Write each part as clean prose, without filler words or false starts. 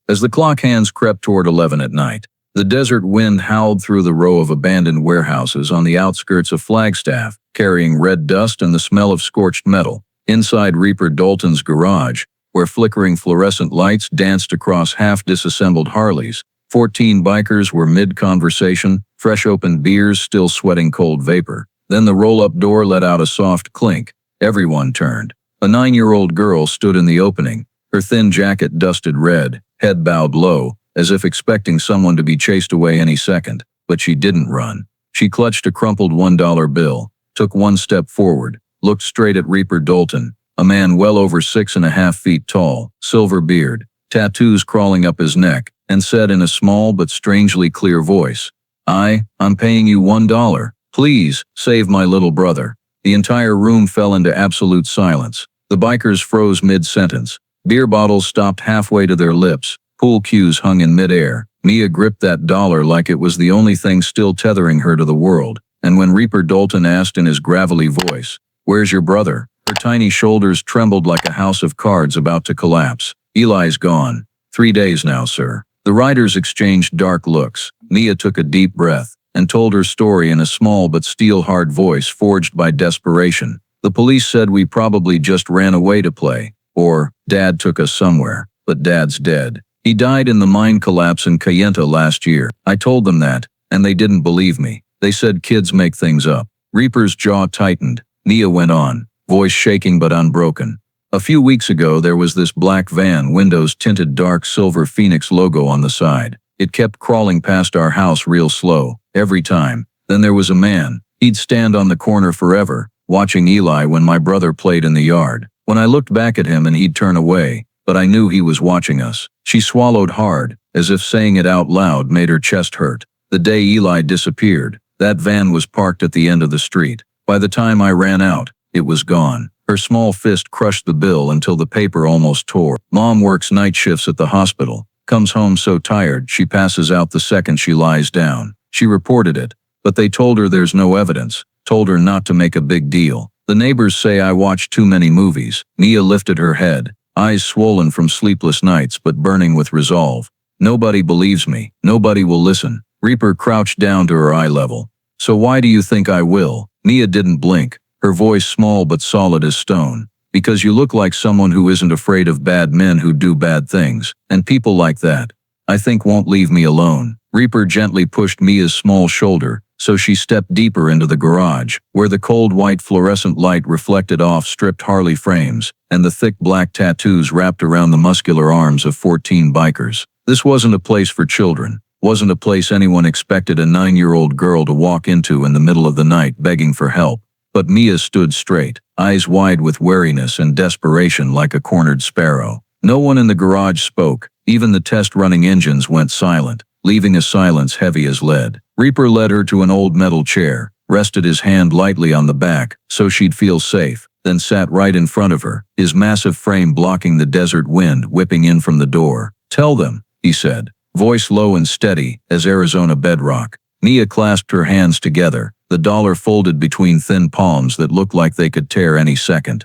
As the clock hands crept toward 11 at night, the desert wind howled through the row of abandoned warehouses on the outskirts of Flagstaff, carrying red dust and the smell of scorched metal. Inside Reaper Dalton's garage, where flickering fluorescent lights danced across half-disassembled Harleys, 14 bikers were mid-conversation, fresh-opened beers still sweating cold vapor. Then the roll-up door let out a soft clink. Everyone turned. A 9-year-old girl stood in the opening, her thin jacket dusted red, head bowed low, as if expecting someone to be chased away any second. But she didn't run. She clutched a crumpled $1 bill, took one step forward, looked straight at Reaper Dalton, a man well over 6.5 feet tall, silver beard, tattoos crawling up his neck, and said in a small but strangely clear voice, I'm paying you $1. Please, save my little brother." The entire room fell into absolute silence. The bikers froze mid-sentence. Beer bottles stopped halfway to their lips. Pool cues hung in midair. Mia gripped that dollar like it was the only thing still tethering her to the world. And when Reaper Dalton asked in his gravelly voice, "Where's your brother?" her tiny shoulders trembled like a house of cards about to collapse. "Eli's gone. 3 days now, sir." The riders exchanged dark looks. Mia took a deep breath and told her story in a small but steel-hard voice forged by desperation. "The police said we probably just ran away to play, or Dad took us somewhere, but Dad's dead. He died in the mine collapse in Cayenta last year. I told them that, and they didn't believe me. They said kids make things up." Reaper's jaw tightened. Mia went on, voice shaking but unbroken. "A few weeks ago there was this black van, windows tinted dark silver Phoenix logo on the side. It kept crawling past our house real slow, every time. Then there was a man. He'd stand on the corner forever, watching Eli when my brother played in the yard. When I looked back at him and he'd turn away, but I knew he was watching us." She swallowed hard, as if saying it out loud made her chest hurt. "The day Eli disappeared, that van was parked at the end of the street. By the time I ran out, it was gone." Her small fist crushed the bill until the paper almost tore. "Mom works night shifts at the hospital. Comes home so tired she passes out the second she lies down. She reported it, but they told her there's no evidence, told her not to make a big deal. The neighbors say I watch too many movies." Mia lifted her head, eyes swollen from sleepless nights but burning with resolve. "Nobody believes me. Nobody will listen." Reaper crouched down to her eye level. "So why do you think I will?" Mia didn't blink, her voice small but solid as stone. "Because you look like someone who isn't afraid of bad men who do bad things, and people like that, I think, won't leave me alone." Reaper gently pushed Mia's small shoulder, so she stepped deeper into the garage, where the cold white fluorescent light reflected off stripped Harley frames, and the thick black tattoos wrapped around the muscular arms of 14 bikers. This wasn't a place for children, wasn't a place anyone expected a 9-year-old girl to walk into in the middle of the night begging for help. But Mia stood straight, eyes wide with wariness and desperation like a cornered sparrow. No one in the garage spoke, even the test-running engines went silent, leaving a silence heavy as lead. Reaper led her to an old metal chair, rested his hand lightly on the back so she'd feel safe, then sat right in front of her, his massive frame blocking the desert wind whipping in from the door. "Tell them," he said, voice low and steady as Arizona bedrock. Mia clasped her hands together, the dollar folded between thin palms that looked like they could tear any second.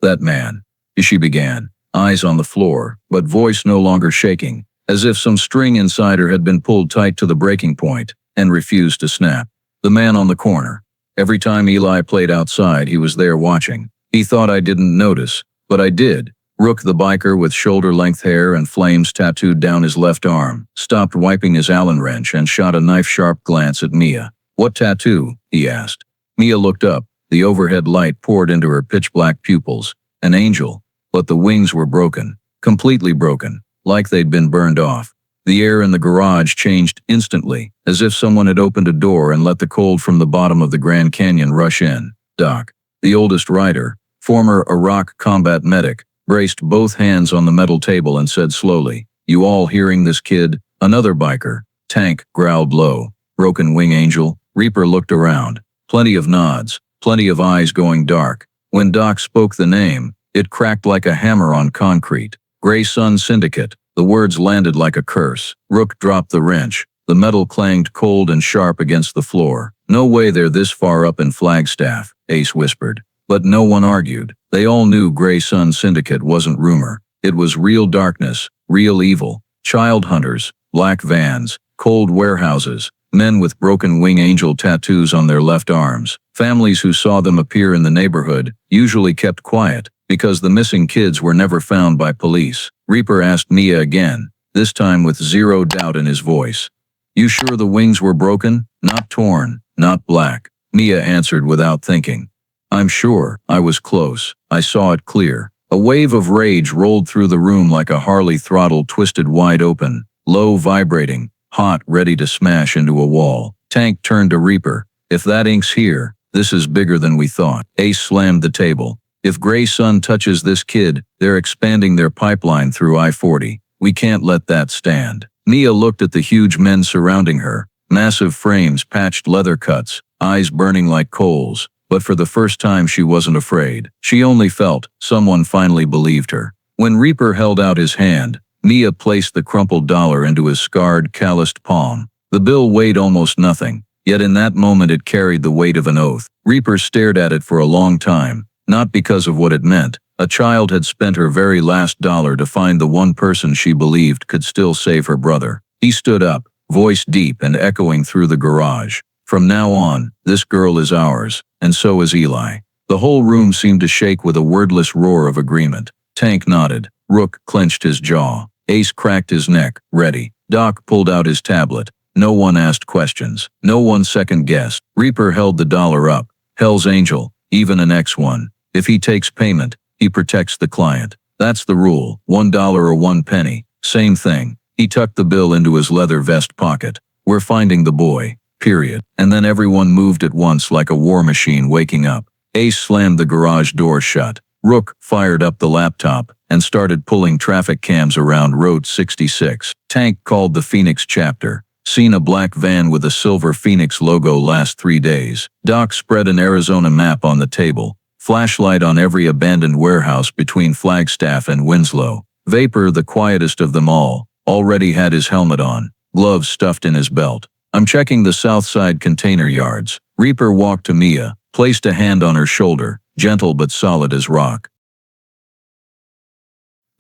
"That man," she began, eyes on the floor, but voice no longer shaking, as if some string inside her had been pulled tight to the breaking point and refused to snap. "The man on the corner. Every time Eli played outside, he was there watching. He thought I didn't notice, but I did." Rook, the biker with shoulder-length hair and flames tattooed down his left arm, stopped wiping his Allen wrench and shot a knife-sharp glance at Mia. "What tattoo?" he asked. Mia looked up. The overhead light poured into her pitch-black pupils. An angel, but the wings were broken, completely broken, like they'd been burned off. The air in the garage changed instantly, as if someone had opened a door and let the cold from the bottom of the Grand Canyon rush in. Doc, the oldest rider, former Iraq combat medic, braced both hands on the metal table and said slowly, "You all hearing this, kid?" Another biker, Tank, growled low, "Broken wing angel?" Reaper looked around. Plenty of nods, plenty of eyes going dark. When Doc spoke the name, it cracked like a hammer on concrete. "Gray Sun Syndicate." The words landed like a curse. Rook dropped the wrench. The metal clanged cold and sharp against the floor. "No way they're this far up in Flagstaff," Ace whispered. But no one argued. They all knew Gray Sun Syndicate wasn't rumor. It was real darkness, real evil, child hunters, black vans, cold warehouses, men with broken wing angel tattoos on their left arms. Families who saw them appear in the neighborhood usually kept quiet because the missing kids were never found by police. Reaper asked Mia again, this time with zero doubt in his voice. You sure the wings were broken? Not torn, not black. Mia answered without thinking. I'm sure, I was close. I saw it clear. A wave of rage rolled through the room like a Harley throttle twisted wide open, low vibrating, hot, ready to smash into a wall. Tank turned to Reaper. If that ink's here, this is bigger than we thought. Ace slammed the table. If Gray Sun touches this kid, they're expanding their pipeline through I-40. We can't let that stand. Mia looked at the huge men surrounding her, massive frames, patched leather cuts, eyes burning like coals. But for the first time she wasn't afraid. She only felt someone finally believed her. When Reaper held out his hand, Mia placed the crumpled dollar into his scarred, calloused palm. The bill weighed almost nothing, yet in that moment it carried the weight of an oath. Reaper stared at it for a long time, not because of what it meant. A child had spent her very last dollar to find the one person she believed could still save her brother. He stood up, voice deep and echoing through the garage. From now on, this girl is ours, and so is Eli. The whole room seemed to shake with a wordless roar of agreement. Tank nodded. Rook clenched his jaw. Ace cracked his neck, ready. Doc pulled out his tablet. No one asked questions. No one second-guessed. Reaper held the dollar up. Hell's Angel, even an X1. If he takes payment, he protects the client. That's the rule. $1 or 1 penny. Same thing. He tucked the bill into his leather vest pocket. We're finding the boy. Period. And then everyone moved at once like a war machine waking up. Ace slammed the garage door shut. Rook fired up the laptop and started pulling traffic cams around Road 66. Tank called the Phoenix chapter. Seen a black van with a silver Phoenix logo last 3 days. Doc spread an Arizona map on the table. Flashlight on every abandoned warehouse between Flagstaff and Winslow. Vapor, the quietest of them all, already had his helmet on, gloves stuffed in his belt. I'm checking the south side container yards. Reaper walked to Mia, placed a hand on her shoulder, gentle but solid as rock.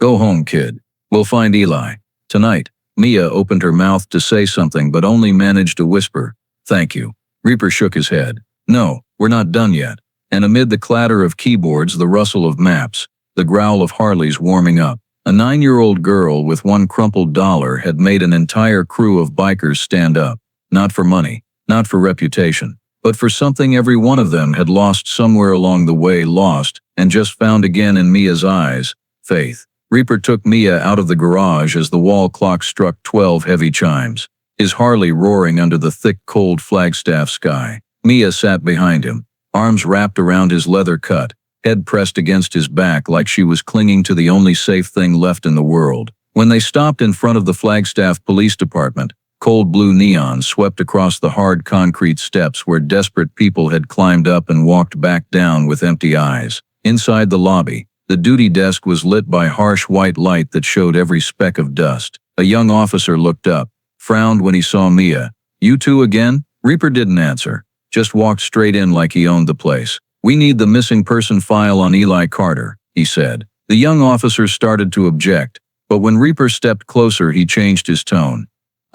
Go home, kid. We'll find Eli. Tonight. Mia opened her mouth to say something but only managed to whisper, thank you. Reaper shook his head. No, we're not done yet. And amid the clatter of keyboards, the rustle of maps, the growl of Harleys warming up, a 9-year-old girl with one crumpled dollar had made an entire crew of bikers stand up. Not for money, not for reputation, but for something every one of them had lost somewhere along the way, lost, and just found again in Mia's eyes, faith. Reaper took Mia out of the garage as the wall clock struck 12 heavy chimes, his Harley roaring under the thick, cold Flagstaff sky. Mia sat behind him, arms wrapped around his leather cut, head pressed against his back like she was clinging to the only safe thing left in the world. When they stopped in front of the Flagstaff Police Department, cold blue neon swept across the hard concrete steps where desperate people had climbed up and walked back down with empty eyes. Inside the lobby, the duty desk was lit by harsh white light that showed every speck of dust. A young officer looked up, frowned when he saw Mia. You two again? Reaper didn't answer, just walked straight in like he owned the place. We need the missing person file on Eli Carter, he said. The young officer started to object, but when Reaper stepped closer he changed his tone.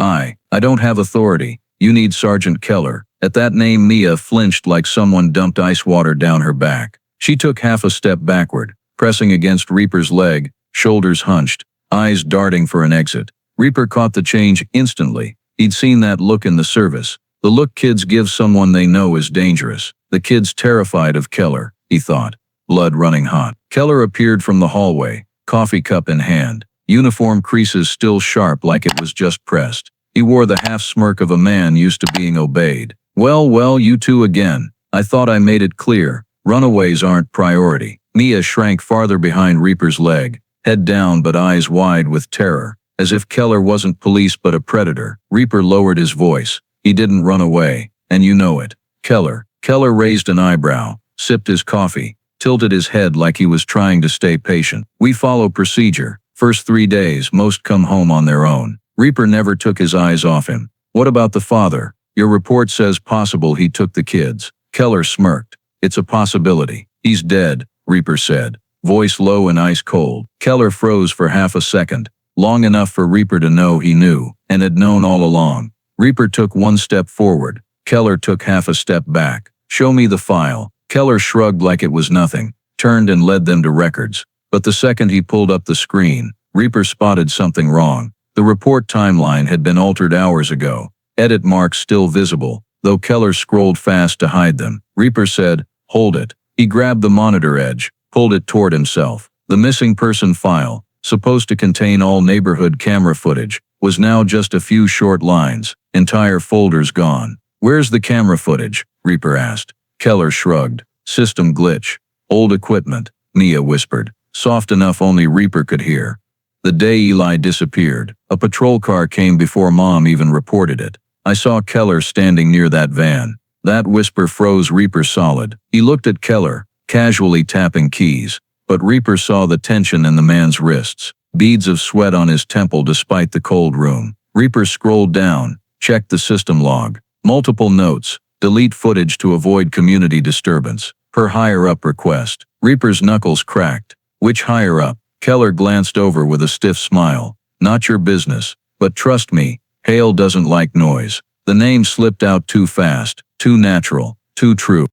I don't have authority. You need Sergeant Keller. At that name Mia flinched like someone dumped ice water down her back. She took half a step backward, pressing against Reaper's leg, shoulders hunched, eyes darting for an exit. Reaper caught the change instantly. He'd seen that look in the service. The look kids give someone they know is dangerous. The kid's terrified of Keller, he thought, blood running hot. Keller appeared from the hallway, coffee cup in hand, uniform creases still sharp like it was just pressed. He wore the half-smirk of a man used to being obeyed. Well, you two again. I thought I made it clear. Runaways aren't priority. Mia shrank farther behind Reaper's leg, head down but eyes wide with terror, as if Keller wasn't police but a predator. Reaper lowered his voice. He didn't run away, and you know it. Keller raised an eyebrow, sipped his coffee, tilted his head like he was trying to stay patient. We follow procedure. First 3 days, most come home on their own. Reaper never took his eyes off him. What about the father? Your report says possible he took the kids. Keller smirked. It's a possibility. He's dead, Reaper said. voice low and ice cold. Keller froze for half a second, long enough for Reaper to know he knew, and had known all along. Reaper took one step forward. Keller took half a step back. "Show me the file." Keller shrugged like it was nothing, turned and led them to records. But the second he pulled up the screen, Reaper spotted something wrong. The report timeline had been altered hours ago. Edit marks still visible, though Keller scrolled fast to hide them. Reaper said, "Hold it." He grabbed the monitor edge, pulled it toward himself. The missing person file, supposed to contain all neighborhood camera footage, was now just a few short lines. Entire folders gone. "Where's the camera footage?" Reaper asked. Keller shrugged. "System glitch. Old equipment," Mia whispered, soft enough only Reaper could hear. The day Eli disappeared, a patrol car came before Mom even reported it. "I saw Keller standing near that van." That whisper froze Reaper solid. He looked at Keller, casually tapping keys, but Reaper saw the tension in the man's wrists, beads of sweat on his temple despite the cold room. Reaper scrolled down, checked the system log. Multiple notes, delete footage to avoid community disturbance, per higher-up request. Reaper's knuckles cracked. "Which higher-up?" Keller glanced over with a stiff smile. "Not your business, but trust me, Hale doesn't like noise." The name slipped out too fast, too natural, too true.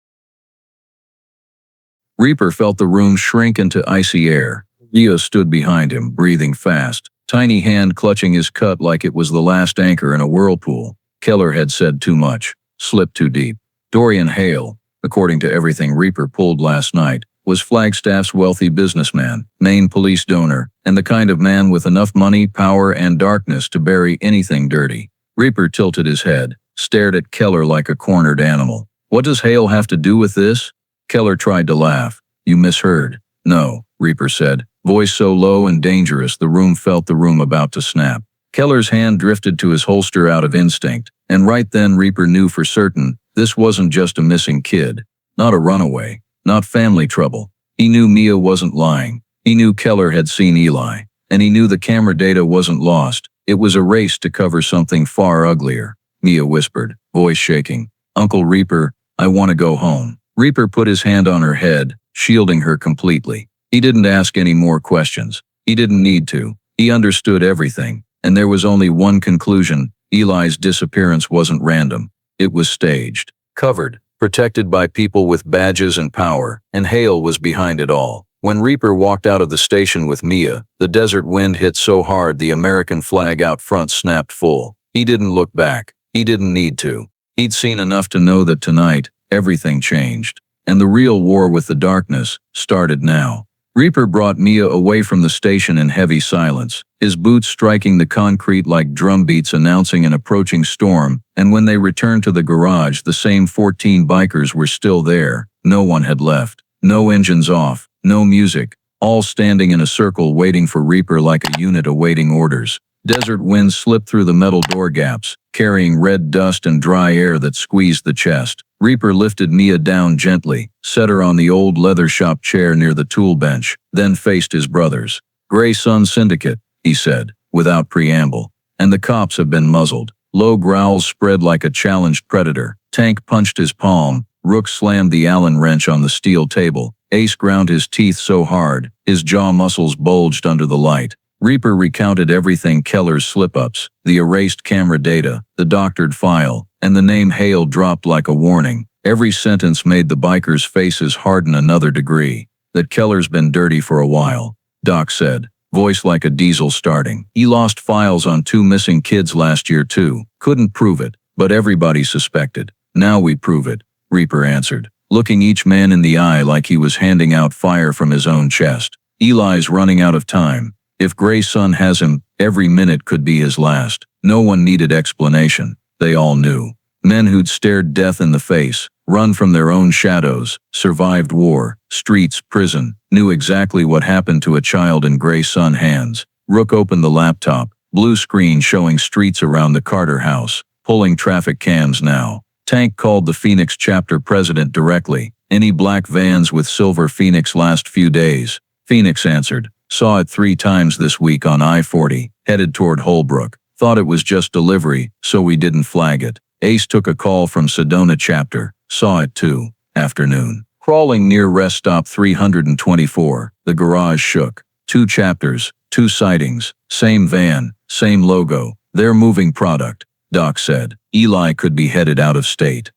Reaper felt the room shrink into icy air. Mia stood behind him, breathing fast, tiny hand clutching his cut like it was the last anchor in a whirlpool. Keller had said too much, slipped too deep. Dorian Hale, according to everything Reaper pulled last night, was Flagstaff's wealthy businessman, Maine police donor, and the kind of man with enough money, power, and darkness to bury anything dirty. Reaper tilted his head, stared at Keller like a cornered animal. "What does Hale have to do with this?" Keller tried to laugh. "You misheard." "No," Reaper said, voice so low and dangerous the room felt the room about to snap. Keller's hand drifted to his holster out of instinct, and right then Reaper knew for certain this wasn't just a missing kid. Not a runaway. Not family trouble. He knew Mia wasn't lying. He knew Keller had seen Eli. And he knew the camera data wasn't lost. It was erased to cover something far uglier. Mia whispered, voice shaking. "Uncle Reaper, I want to go home." Reaper put his hand on her head, shielding her completely. He didn't ask any more questions. He didn't need to. He understood everything. And there was only one conclusion. Eli's disappearance wasn't random. It was staged. Covered. Protected by people with badges and power, and Hale was behind it all. When Reaper walked out of the station with Mia, the desert wind hit so hard the American flag out front snapped full. He didn't look back. He didn't need to. He'd seen enough to know that tonight, everything changed. And the real war with the darkness started now. Reaper brought Mia away from the station in heavy silence, his boots striking the concrete like drum beats announcing an approaching storm, and when they returned to the garage the same 14 bikers were still there. No one had left. No engines off. No music. All standing in a circle waiting for Reaper like a unit awaiting orders. Desert winds slipped through the metal door gaps, carrying red dust and dry air that squeezed the chest. Reaper lifted Mia down gently, set her on the old leather shop chair near the tool bench, then faced his brothers. "Gray Sun Syndicate," he said, without preamble. "And the cops have been muzzled." Low growls spread like a challenged predator. Tank punched his palm. Rook slammed the Allen wrench on the steel table. Ace ground his teeth so hard, his jaw muscles bulged under the light. Reaper recounted everything: Keller's slip-ups, the erased camera data, the doctored file, and the name Hale dropped like a warning. Every sentence made the bikers' faces harden another degree. "That Keller's been dirty for a while," Doc said, voice like a diesel starting. "He lost files on 2 missing kids last year too. Couldn't prove it, but everybody suspected. Now we prove it," Reaper answered, looking each man in the eye like he was handing out fire from his own chest. "Eli's running out of time. If Gray Sun has him, every minute could be his last." No one needed explanation. They all knew. Men who'd stared death in the face, run from their own shadows, survived war, streets, prison, knew exactly what happened to a child in Gray Sun hands. Rook opened the laptop, blue screen showing streets around the Carter house, pulling traffic cams now. Tank called the Phoenix chapter president directly. "Any black vans with Silver Phoenix last few days?" Phoenix answered. "Saw it 3 times this week on I-40, headed toward Holbrook. Thought it was just delivery, so we didn't flag it." Ace took a call from Sedona chapter. "Saw it too. Afternoon. Crawling near rest stop 324, the garage shook. 2 chapters, 2 sightings, same van, same logo, they're moving product, Doc said. Eli could be headed out of state.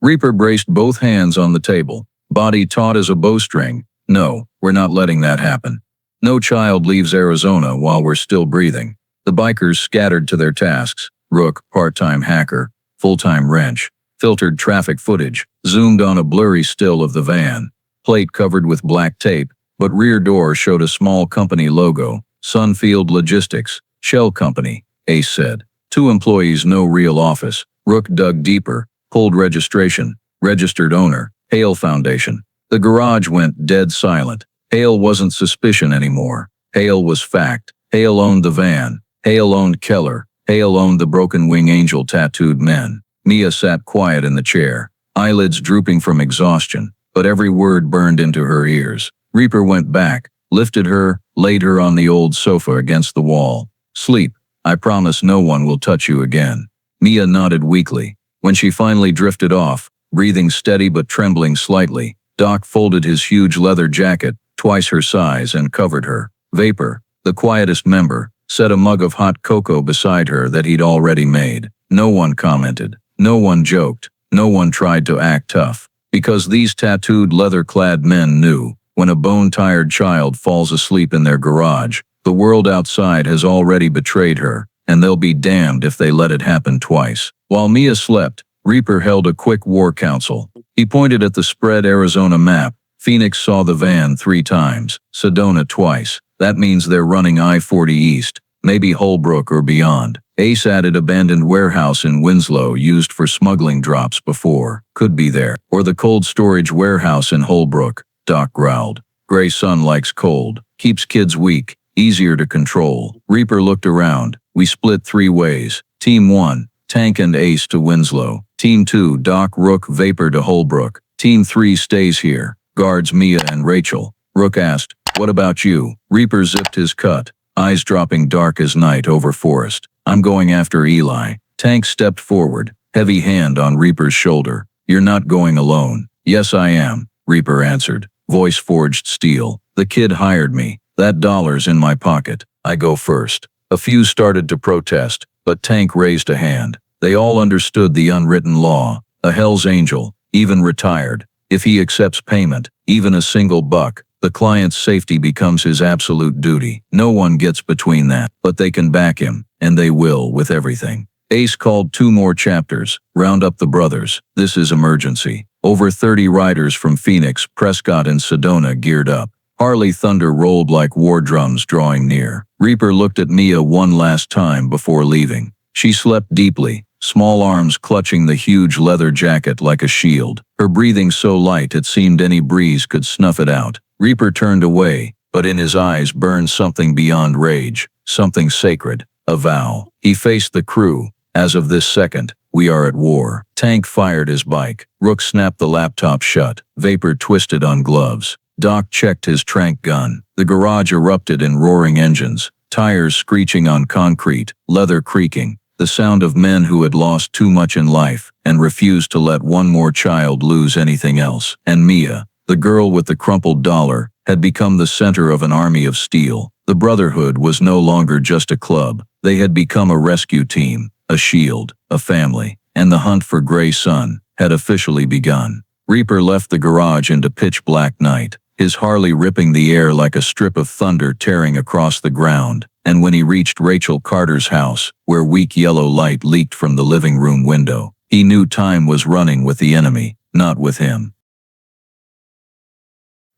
Reaper braced both hands on the table, body taut as a bowstring. No, we're not letting that happen. No child leaves Arizona while we're still breathing. The bikers scattered to their tasks. Rook, part-time hacker, full-time wrench, filtered traffic footage, zoomed on a blurry still of the van. Plate covered with black tape, but rear door showed a small company logo. Sunfield Logistics, Shell Company, Ace said. 2 employees, no real office. Rook dug deeper, pulled registration, registered owner, Hale Foundation. The garage went dead silent. Hale wasn't suspicion anymore. Hale was fact. Hale owned the van. Hale owned Keller. Hale owned the broken wing angel tattooed men. Mia sat quiet in the chair, eyelids drooping from exhaustion, but every word burned into her ears. Reaper went back, lifted her, laid her on the old sofa against the wall. Sleep. I promise no one will touch you again. Mia nodded weakly. When she finally drifted off, breathing steady but trembling slightly, Doc folded his huge leather jacket, twice her size, and covered her. Vapor, the quietest member, set a mug of hot cocoa beside her that he'd already made. No one commented. No one joked. No one tried to act tough. Because these tattooed leather-clad men knew, when a bone-tired child falls asleep in their garage, the world outside has already betrayed her, and they'll be damned if they let it happen twice. While Mia slept, Reaper held a quick war council. He pointed at the spread Arizona map. Phoenix saw the van 3 times, Sedona twice. That means they're running I-40 east, maybe Holbrook or beyond. Ace added abandoned warehouse in Winslow used for smuggling drops before. Could be there. Or the cold storage warehouse in Holbrook, Doc growled. Gray Sun likes cold. Keeps kids weak. Easier to control. Reaper looked around. We split 3 ways. Team 1, Tank and Ace to Winslow. Team 2, Doc, Rook, Vapor to Holbrook. Team 3 stays here. Guards Mia and Rachel. Rook asked, what about you? Reaper zipped his cut, eyes dropping dark as night over forest. I'm going after Eli. Tank stepped forward, heavy hand on Reaper's shoulder. You're not going alone. Yes, I am, Reaper answered, voice forged steel. The kid hired me. That $1's in my pocket. I go first. A few started to protest, but Tank raised a hand. They all understood the unwritten law. A Hell's Angel, even retired. If he accepts payment, even a single buck, the client's safety becomes his absolute duty. No one gets between that, but they can back him, and they will with everything. Ace called 2 more chapters. Round up the brothers. This is emergency. Over 30 riders from Phoenix, Prescott, and Sedona geared up. Harley thunder rolled like war drums drawing near. Reaper looked at Mia one last time before leaving. She slept deeply, small arms clutching the huge leather jacket like a shield. Her breathing so light it seemed any breeze could snuff it out. Reaper turned away, but in his eyes burned something beyond rage, something sacred, a vow. He faced the crew. As of this second, we are at war. Tank fired his bike. Rook snapped the laptop shut. Vapor twisted on gloves. Doc checked his trank gun. The garage erupted in roaring engines, tires screeching on concrete, leather creaking, the sound of men who had lost too much in life and refused to let one more child lose anything else. And Mia, the girl with the crumpled $1, had become the center of an army of steel. The Brotherhood was no longer just a club. They had become a rescue team, a shield, a family, and the hunt for Gray Sun had officially begun. Reaper left the garage into pitch black night, his Harley ripping the air like a strip of thunder tearing across the ground, and when he reached Rachel Carter's house, where weak yellow light leaked from the living room window, he knew time was running with the enemy, not with him.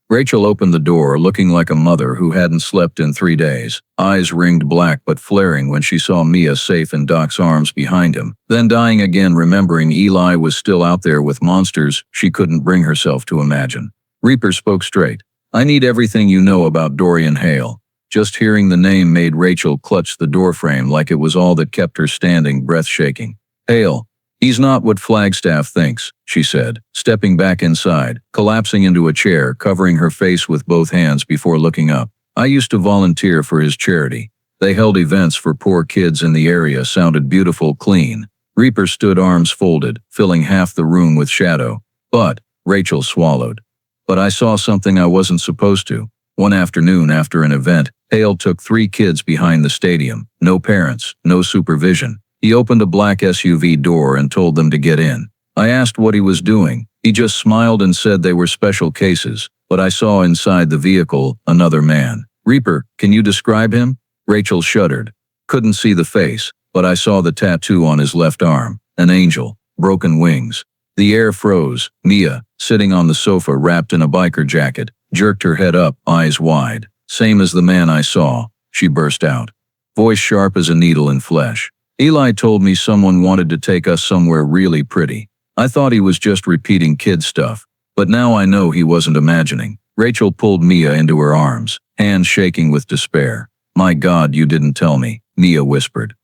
Rachel opened the door looking like a mother who hadn't slept in 3 days, eyes ringed black but flaring when she saw Mia safe in Doc's arms behind him, then dying again remembering Eli was still out there with monsters she couldn't bring herself to imagine. Reaper spoke straight. I need everything you know about Dorian Hale. Just hearing the name made Rachel clutch the doorframe like it was all that kept her standing, breath shaking. Hale. He's not what Flagstaff thinks, she said, stepping back inside, collapsing into a chair, covering her face with both hands before looking up. I used to volunteer for his charity. They held events for poor kids in the area, sounded beautiful, clean. Reaper stood arms folded, filling half the room with shadow. But, Rachel swallowed. But I saw something I wasn't supposed to. One afternoon after an event, Hale took 3 kids behind the stadium. No parents, no supervision. He opened a black SUV door and told them to get in. I asked what he was doing. He just smiled and said they were special cases. But I saw inside the vehicle another man. Reaper, can you describe him? Rachel shuddered. Couldn't see the face, but I saw the tattoo on his left arm. An angel. Broken wings. The air froze. Mia, sitting on the sofa wrapped in a biker jacket, jerked her head up, eyes wide. Same as the man I saw, she burst out. Voice sharp as a needle in flesh. Eli told me someone wanted to take us somewhere really pretty. I thought he was just repeating kid stuff. But now I know he wasn't imagining. Rachel pulled Mia into her arms, hands shaking with despair. My God, you didn't tell me, Mia whispered.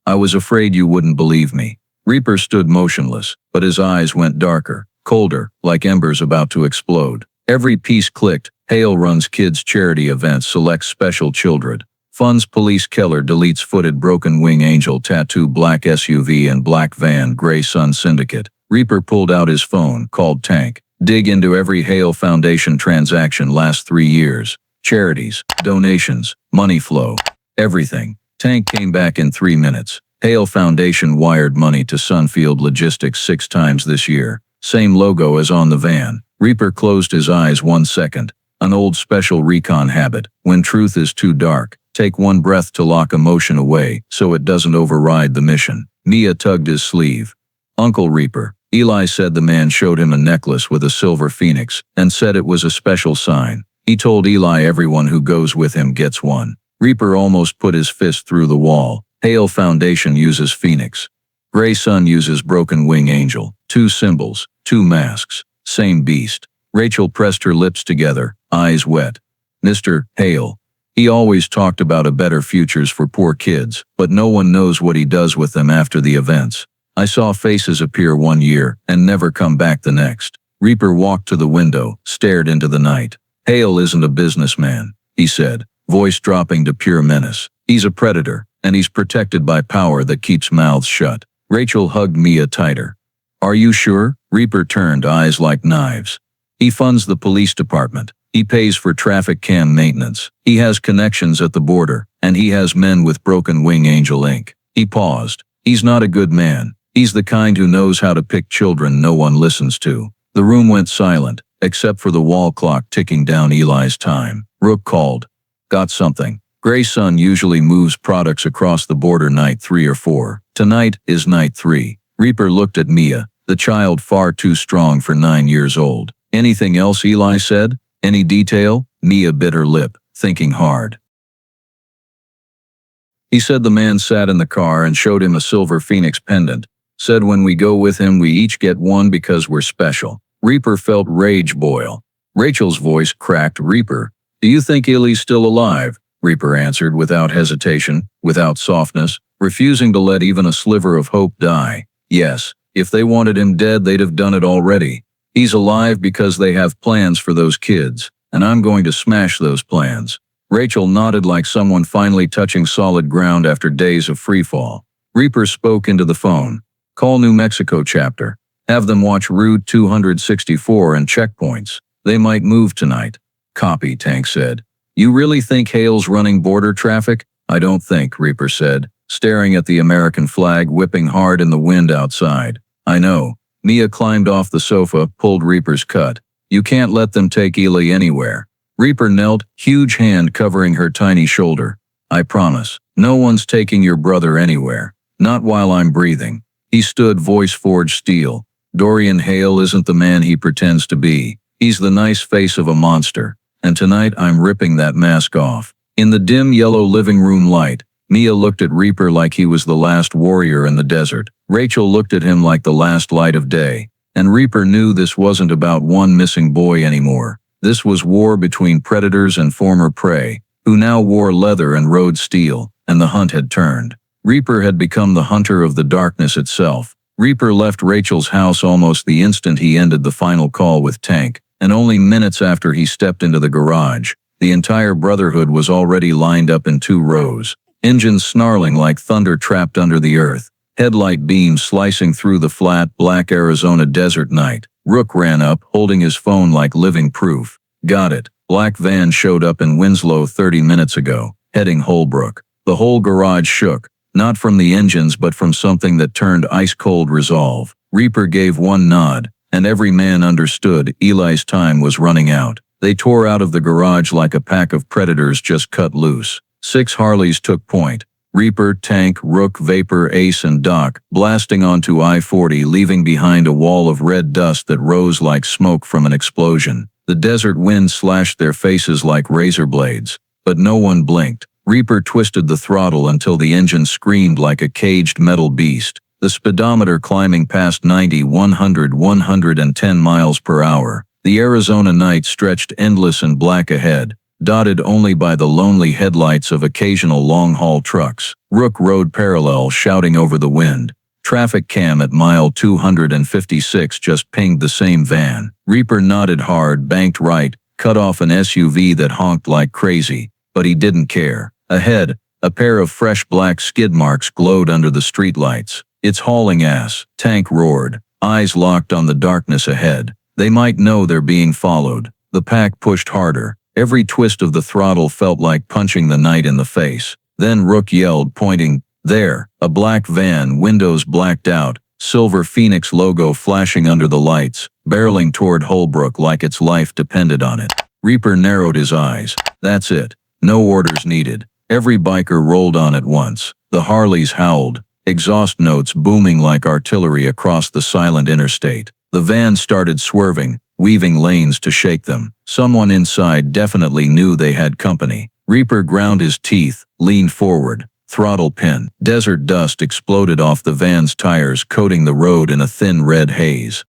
I was afraid you wouldn't believe me. Reaper stood motionless, but his eyes went darker, colder, like embers about to explode. Every piece clicked. Hale runs kids' charity events, selects special children. Funds police Keller deletes footed broken wing angel tattoo black SUV and black van gray sun syndicate. Reaper pulled out his phone, called Tank. Dig into every Hale Foundation transaction last 3 years. Charities, donations, money flow. Everything. Tank came back in 3 minutes. Hale Foundation wired money to Sunfield Logistics 6 times this year. Same logo as on the van. Reaper closed his eyes 1 second. An old special recon habit. When truth is too dark, take 1 breath to lock emotion away so it doesn't override the mission. Mia tugged his sleeve. Uncle Reaper. Eli said the man showed him a necklace with a silver phoenix and said it was a special sign. He told Eli everyone who goes with him gets one. Reaper almost put his fist through the wall. Hale Foundation uses phoenix. Gray Sun uses broken wing angel. 2 symbols, 2 masks. Same beast. Rachel pressed her lips together, eyes wet. Mr. Hale. He always talked about a better futures for poor kids, but no one knows what he does with them after the events. I saw faces appear 1 year and never come back the next. Reaper walked to the window, stared into the night. Hale isn't a businessman, he said, voice dropping to pure menace. He's a predator, and he's protected by power that keeps mouths shut. Rachel hugged Mia tighter. Are you sure? Reaper turned, eyes like knives. He funds the police department. He pays for traffic cam maintenance. He has connections at the border, and he has men with broken wing angel ink. He paused. He's not a good man. He's the kind who knows how to pick children no one listens to. The room went silent, except for the wall clock ticking down Eli's time. Rook called. Got something. Gray Sun usually moves products across the border night 3 or 4. Tonight is night 3. Reaper looked at Mia, the child far too strong for 9 years old. Anything else, Eli said? Any detail? Mia bit her lip, thinking hard. He said the man sat in the car and showed him a silver phoenix pendant. Said when we go with him we each get one because we're special. Reaper felt rage boil. Rachel's voice cracked. Reaper, do you think Eli's still alive? Reaper answered without hesitation, without softness, refusing to let even a sliver of hope die. Yes, if they wanted him dead they'd have done it already. He's alive because they have plans for those kids, and I'm going to smash those plans. Rachel nodded like someone finally touching solid ground after days of freefall. Reaper spoke into the phone. Call New Mexico chapter. Have them watch Route 264 and checkpoints. They might move tonight. Copy, Tank said. You really think Hale's running border traffic? I don't think, Reaper said, staring at the American flag whipping hard in the wind outside. I know. Mia climbed off the sofa, pulled Reaper's cut. You can't let them take Eli anywhere. Reaper knelt, huge hand covering her tiny shoulder. I promise. No one's taking your brother anywhere. Not while I'm breathing. He stood, voice forged steel. Dorian Hale isn't the man he pretends to be. He's the nice face of a monster. And tonight I'm ripping that mask off. In the dim yellow living room light, Mia looked at Reaper like he was the last warrior in the desert. Rachel looked at him like the last light of day. And Reaper knew this wasn't about one missing boy anymore. This was war between predators and former prey, who now wore leather and rode steel, and the hunt had turned. Reaper had become the hunter of the darkness itself. Reaper left Rachel's house almost the instant he ended the final call with Tank, and only minutes after he stepped into the garage, the entire Brotherhood was already lined up in 2 rows, engines snarling like thunder trapped under the earth, headlight beams slicing through the flat, black Arizona desert night. Rook ran up, holding his phone like living proof. Got it. Black van showed up in Winslow 30 minutes ago, heading Holbrook. The whole garage shook, not from the engines but from something that turned ice-cold resolve. Reaper gave one nod, and every man understood Eli's time was running out. They tore out of the garage like a pack of predators just cut loose. 6 Harleys took point. Reaper, Tank, Rook, Vapor, Ace and Doc, blasting onto I-40, leaving behind a wall of red dust that rose like smoke from an explosion. The desert wind slashed their faces like razor blades, but no one blinked. Reaper twisted the throttle until the engine screamed like a caged metal beast, the speedometer climbing past 90, 100, 110 miles per hour. The Arizona night stretched endless and black ahead, dotted only by the lonely headlights of occasional long-haul trucks. Rook rode parallel, shouting over the wind. Traffic cam at mile 256 just pinged the same van. Reaper nodded hard, banked right, cut off an SUV that honked like crazy, but he didn't care. Ahead, a pair of fresh black skid marks glowed under the streetlights. It's hauling ass, Tank roared, eyes locked on the darkness ahead. They might know they're being followed. The pack pushed harder. Every twist of the throttle felt like punching the night in the face. Then Rook yelled, pointing, "There!" A black van, windows blacked out, silver Phoenix logo flashing under the lights, barreling toward Holbrook like its life depended on it. Reaper narrowed his eyes. That's it. No orders needed. Every biker rolled on at once. The Harleys howled, exhaust notes booming like artillery across the silent interstate. The van started swerving, weaving lanes to shake them. Someone inside definitely knew they had company. Reaper ground his teeth, leaned forward, throttle pin. Desert dust exploded off the van's tires, coating the road in a thin red haze.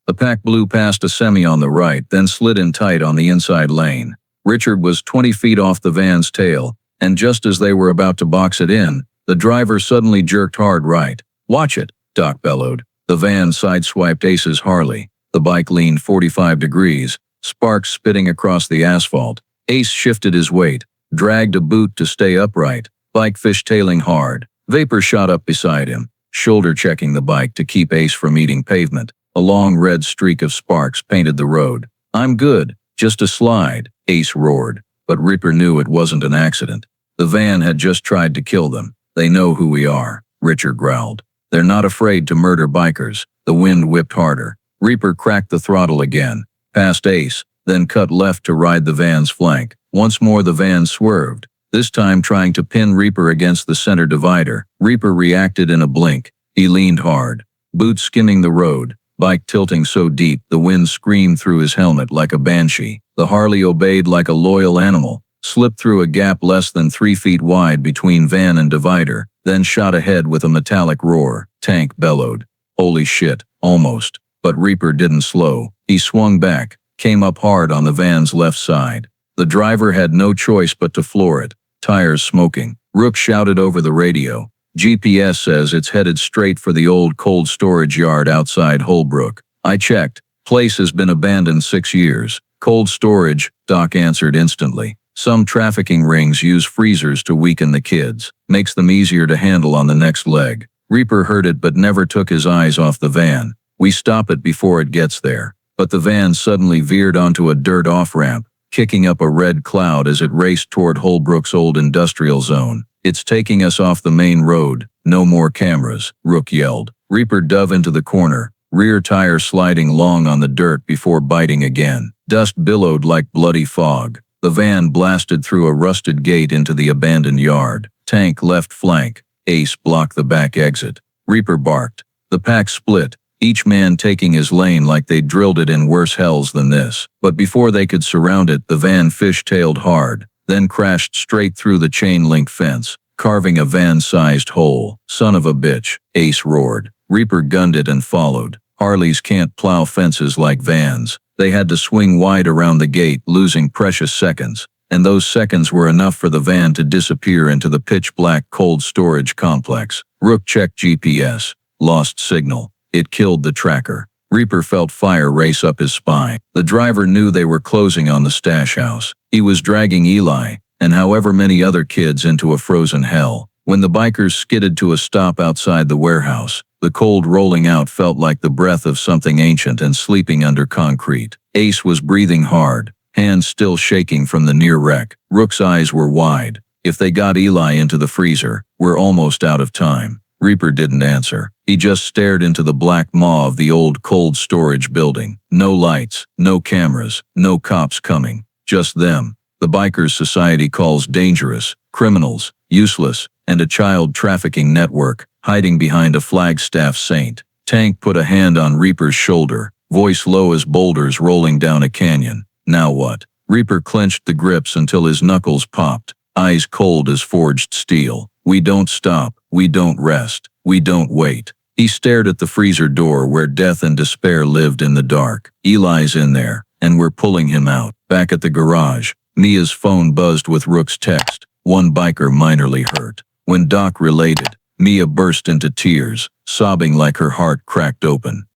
The pack blew past a semi on the right, then slid in tight on the inside lane. Richard was 20 feet off the van's tail, and just as they were about to box it in, the driver suddenly jerked hard right. "Watch it," Doc bellowed. The van sideswiped Ace's Harley. The bike leaned 45 degrees, sparks spitting across the asphalt. Ace shifted his weight, dragged a boot to stay upright, bike fishtailing hard. Vapor shot up beside him, shoulder-checking the bike to keep Ace from eating pavement. A long red streak of sparks painted the road. "I'm good, just a slide," Ace roared, but Reaper knew it wasn't an accident. The van had just tried to kill them. "They know who we are," Richard growled. "They're not afraid to murder bikers." The wind whipped harder. Reaper cracked the throttle again, past Ace, then cut left to ride the van's flank. Once more the van swerved, this time trying to pin Reaper against the center divider. Reaper reacted in a blink. He leaned hard, boots skimming the road, bike tilting so deep the wind screamed through his helmet like a banshee. The Harley obeyed like a loyal animal, slipped through a gap less than 3 feet wide between van and divider, then shot ahead with a metallic roar. Tank bellowed. "Holy shit," almost. But Reaper didn't slow. He swung back, came up hard on the van's left side. The driver had no choice but to floor it, tires smoking. Rook shouted over the radio. "GPS says it's headed straight for the old cold storage yard outside Holbrook. I checked. Place has been abandoned 6 years. Cold storage," Doc answered instantly. "Some trafficking rings use freezers to weaken the kids. Makes them easier to handle on the next leg." Reaper heard it but never took his eyes off the van. "We stop it before it gets there." But the van suddenly veered onto a dirt off-ramp, kicking up a red cloud as it raced toward Holbrook's old industrial zone. "It's taking us off the main road. No more cameras," Rook yelled. Reaper dove into the corner, rear tire sliding long on the dirt before biting again. Dust billowed like bloody fog. The van blasted through a rusted gate into the abandoned yard. Tank left flank. Ace blocked the back exit. Reaper barked. The pack split, each man taking his lane like they drilled it in worse hells than this. But before they could surround it, the van fishtailed hard, then crashed straight through the chain-link fence, carving a van-sized hole. "Son of a bitch," Ace roared. Reaper gunned it and followed. Harleys can't plow fences like vans. They had to swing wide around the gate, losing precious seconds. And those seconds were enough for the van to disappear into the pitch-black cold storage complex. Rook checked GPS. Lost signal. It killed the tracker. Reaper felt fire race up his spine. The driver knew they were closing on the stash house. He was dragging Eli, and however many other kids, into a frozen hell. When the bikers skidded to a stop outside the warehouse, The cold rolling out felt like the breath of something ancient and sleeping under concrete. Ace was breathing hard, hands still shaking from the near wreck. Rook's eyes were wide. If they got Eli into the freezer, we're almost out of time. Reaper didn't answer. He just stared into the black maw of the old cold storage building. No lights, no cameras, no cops coming. Just them. The bikers society calls dangerous, criminals, useless, and a child trafficking network, hiding behind a Flagstaff saint. Tank put a hand on Reaper's shoulder, voice low as boulders rolling down a canyon. Now what? Reaper clenched the grips until his knuckles popped, eyes cold as forged steel. We don't stop, we don't rest, we don't wait. He stared at the freezer door where death and despair lived in the dark. Eli's in there, and we're pulling him out. Back at the garage, Mia's phone buzzed with Rook's text. One biker minorly hurt. When Doc related, Mia burst into tears, sobbing like her heart cracked open.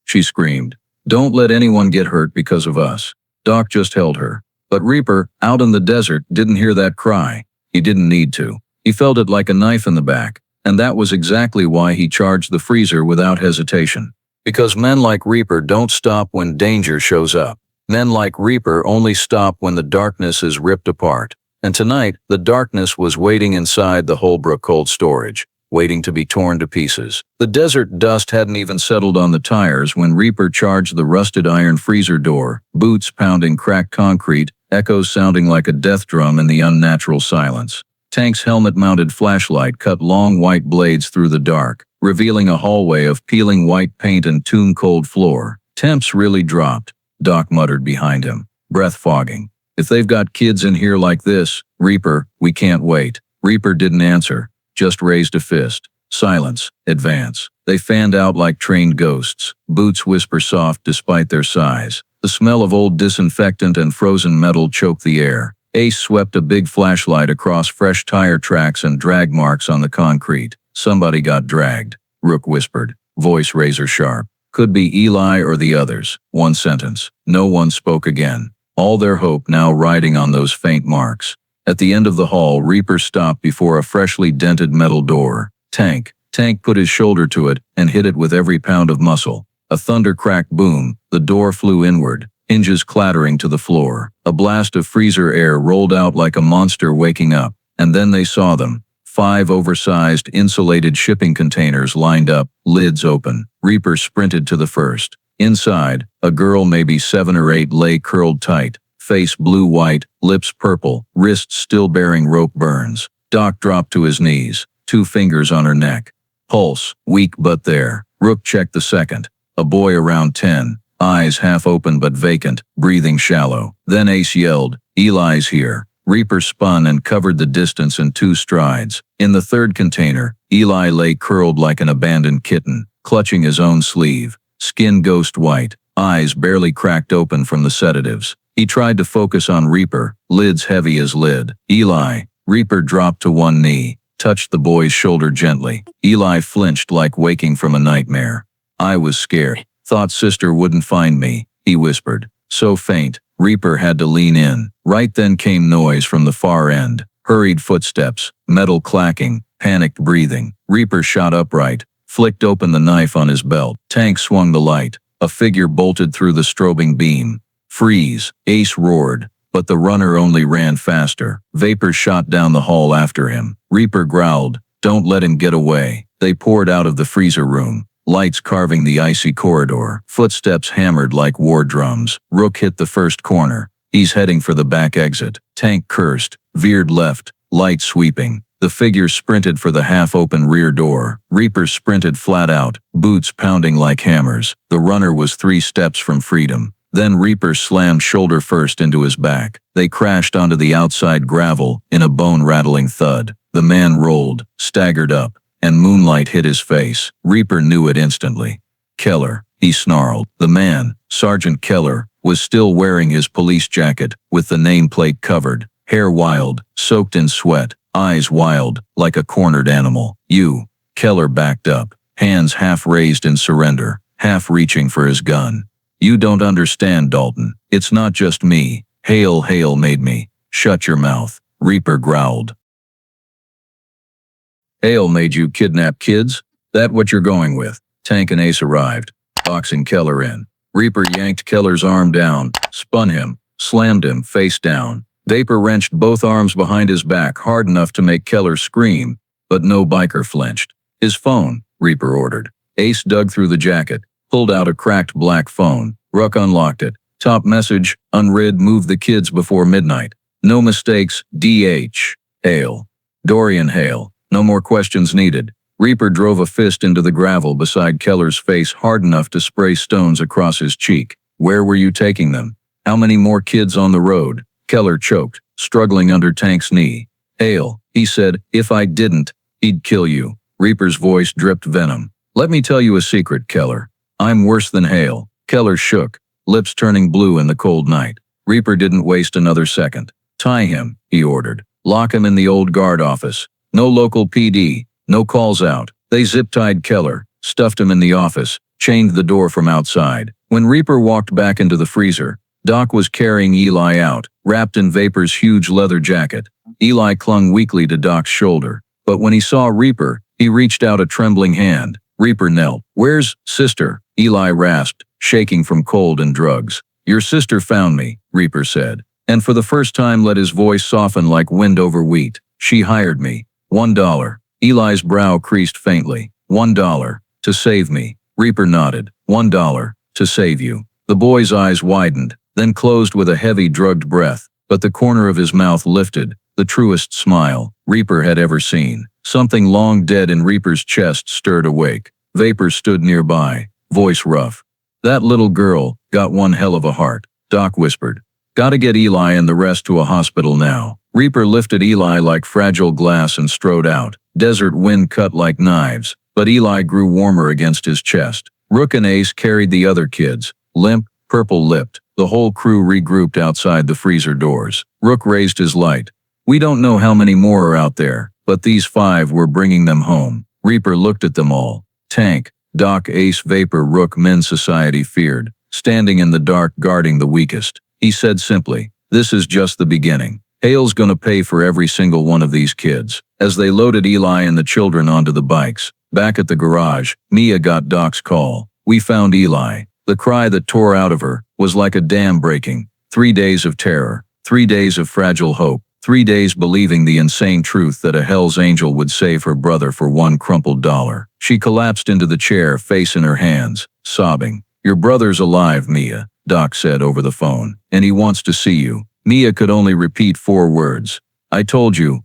She screamed, "Don't let anyone get hurt because of us." Doc just held her. But Reaper, out in the desert, didn't hear that cry. He didn't need to. He felt it like a knife in the back, and that was exactly why he charged the freezer without hesitation. Because men like Reaper don't stop when danger shows up. Men like Reaper only stop when the darkness is ripped apart. And tonight, the darkness was waiting inside the Holbrook cold storage, waiting to be torn to pieces. The desert dust hadn't even settled on the tires when Reaper charged the rusted iron freezer door, boots pounding cracked concrete, echoes sounding like a death drum in the unnatural silence. Tank's helmet-mounted flashlight cut long white blades through the dark, revealing a hallway of peeling white paint and tomb-cold floor. Temps really dropped, Doc muttered behind him, breath fogging. If they've got kids in here like this, Reaper, we can't wait. Reaper didn't answer, just raised a fist. Silence, advance. They fanned out like trained ghosts. Boots whisper soft despite their size. The smell of old disinfectant and frozen metal choked the air. Ace swept a big flashlight across fresh tire tracks and drag marks on the concrete. Somebody got dragged, Rook whispered, voice razor sharp. Could be Eli or the others. One sentence. No one spoke again. All their hope now riding on those faint marks. At the end of the hall, Reaper stopped before a freshly dented metal door. Tank put his shoulder to it and hit it with every pound of muscle. A thunder-cracked boom, the door flew inward, hinges clattering to the floor. A blast of freezer air rolled out like a monster waking up, and then they saw them. 5 oversized, insulated shipping containers lined up, lids open. Reaper sprinted to the first. Inside, a girl maybe 7 or 8 lay curled tight, face blue-white, lips purple, wrists still bearing rope burns. Doc dropped to his knees, 2 fingers on her neck. Pulse, weak but there. Rook checked the second. A boy around 10, eyes half open but vacant, breathing shallow. Then Ace yelled, "Eli's here." Reaper spun and covered the distance in 2 strides. In the third container, Eli lay curled like an abandoned kitten, clutching his own sleeve. Skin ghost white, eyes barely cracked open from the sedatives. He tried to focus on Reaper, lids heavy as lid. "Eli." Reaper dropped to one knee, touched the boy's shoulder gently. Eli flinched like waking from a nightmare. "I was scared. Thought sister wouldn't find me," he whispered. So faint, Reaper had to lean in. Right then came noise from the far end. Hurried footsteps, metal clacking, panicked breathing. Reaper shot upright, flicked open the knife on his belt. Tank swung the light. A figure bolted through the strobing beam. "Freeze!" Ace roared, but the runner only ran faster. Vapor shot down the hall after him. Reaper growled, "Don't let him get away." They poured out of the freezer room, lights carving the icy corridor. Footsteps hammered like war drums. Rook hit the first corner. He's heading for the back exit. Tank cursed, veered left, light sweeping. The figure sprinted for the half-open rear door. Reaper sprinted flat out, boots pounding like hammers. The runner was 3 steps from freedom. Then Reaper slammed shoulder first into his back. They crashed onto the outside gravel in a bone-rattling thud. The man rolled, staggered up, and moonlight hit his face. Reaper knew it instantly. "Keller," he snarled. The man, Sergeant Keller, was still wearing his police jacket, with the nameplate covered, hair wild, soaked in sweat, eyes wild, like a cornered animal. "You." Keller backed up, hands half raised in surrender, half reaching for his gun. "You don't understand, Dalton. It's not just me. Hale made me." "Shut your mouth," Reaper growled. Hale made you kidnap kids? That what you're going with? Tank and Ace arrived, boxing Keller in. Reaper yanked Keller's arm down, spun him, slammed him face down. Vapor wrenched both arms behind his back hard enough to make Keller scream, but no biker flinched. His phone, Reaper ordered. Ace dug through the jacket, pulled out a cracked black phone. Ruck unlocked it. Top message, unread, moved the kids before midnight. No mistakes, D.H. Hale. Dorian Hale. No more questions needed. Reaper drove a fist into the gravel beside Keller's face hard enough to spray stones across his cheek. Where were you taking them? How many more kids on the road? Keller choked, struggling under Tank's knee. Hale, he said, if I didn't, he'd kill you. Reaper's voice dripped venom. Let me tell you a secret, Keller. I'm worse than Hale. Keller shook, lips turning blue in the cold night. Reaper didn't waste another second. Tie him, he ordered. Lock him in the old guard office. No local PD. No calls out. They zip-tied Keller, stuffed him in the office, chained the door from outside. When Reaper walked back into the freezer, Doc was carrying Eli out, wrapped in Vapor's huge leather jacket. Eli clung weakly to Doc's shoulder, but when he saw Reaper, he reached out a trembling hand. Reaper knelt. Where's sister? Eli rasped, shaking from cold and drugs. Your sister found me, Reaper said, and for the first time let his voice soften like wind over wheat. She hired me. $1. Eli's brow creased faintly. $1. To save me. Reaper nodded. $1. To save you. The boy's eyes widened, then closed with a heavy drugged breath, but the corner of his mouth lifted, the truest smile Reaper had ever seen. Something long dead in Reaper's chest stirred awake. Vapor stood nearby, voice rough. That little girl got one hell of a heart, Doc whispered. Gotta get Eli and the rest to a hospital now. Reaper lifted Eli like fragile glass and strode out. Desert wind cut like knives, but Eli grew warmer against his chest. Rook and Ace carried the other kids, limp, purple-lipped. The whole crew regrouped outside the freezer doors. Rook raised his light. We don't know how many more are out there, but these 5 were bringing them home. Reaper looked at them all. Tank, Doc, Ace, Vapor, Rook, Men's Society feared, standing in the dark guarding the weakest. He said simply, this is just the beginning. Hale's gonna pay for every single one of these kids. As they loaded Eli and the children onto the bikes, back at the garage, Mia got Doc's call. We found Eli. The cry that tore out of her was like a dam breaking. 3 days of terror, 3 days of fragile hope, 3 days believing the insane truth that a Hell's Angel would save her brother for $1 crumpled dollar. She collapsed into the chair, face in her hands, sobbing. Your brother's alive, Mia, Doc said over the phone, and he wants to see you. Mia could only repeat 4 words. I told you.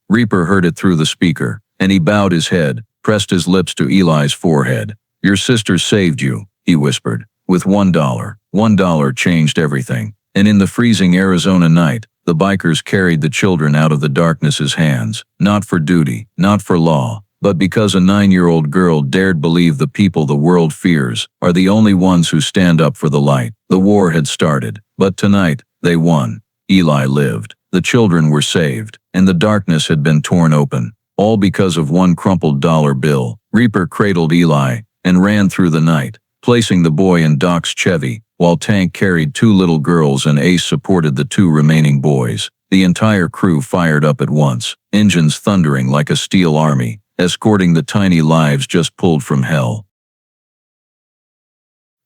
Reaper heard it through the speaker, and he bowed his head, pressed his lips to Eli's forehead. Your sister saved you, he whispered. With $1. $1 changed everything. And in the freezing Arizona night, the bikers carried the children out of the darkness's hands, not for duty, not for law, but because a 9-year-old girl dared believe the people the world fears are the only ones who stand up for the light. The war had started, but tonight, they won. Eli lived. The children were saved, and the darkness had been torn open, all because of $1 crumpled dollar bill. Reaper cradled Eli and ran through the night, placing the boy in Doc's Chevy, while Tank carried 2 little girls and Ace supported the 2 remaining boys. The entire crew fired up at once, engines thundering like a steel army, escorting the tiny lives just pulled from hell.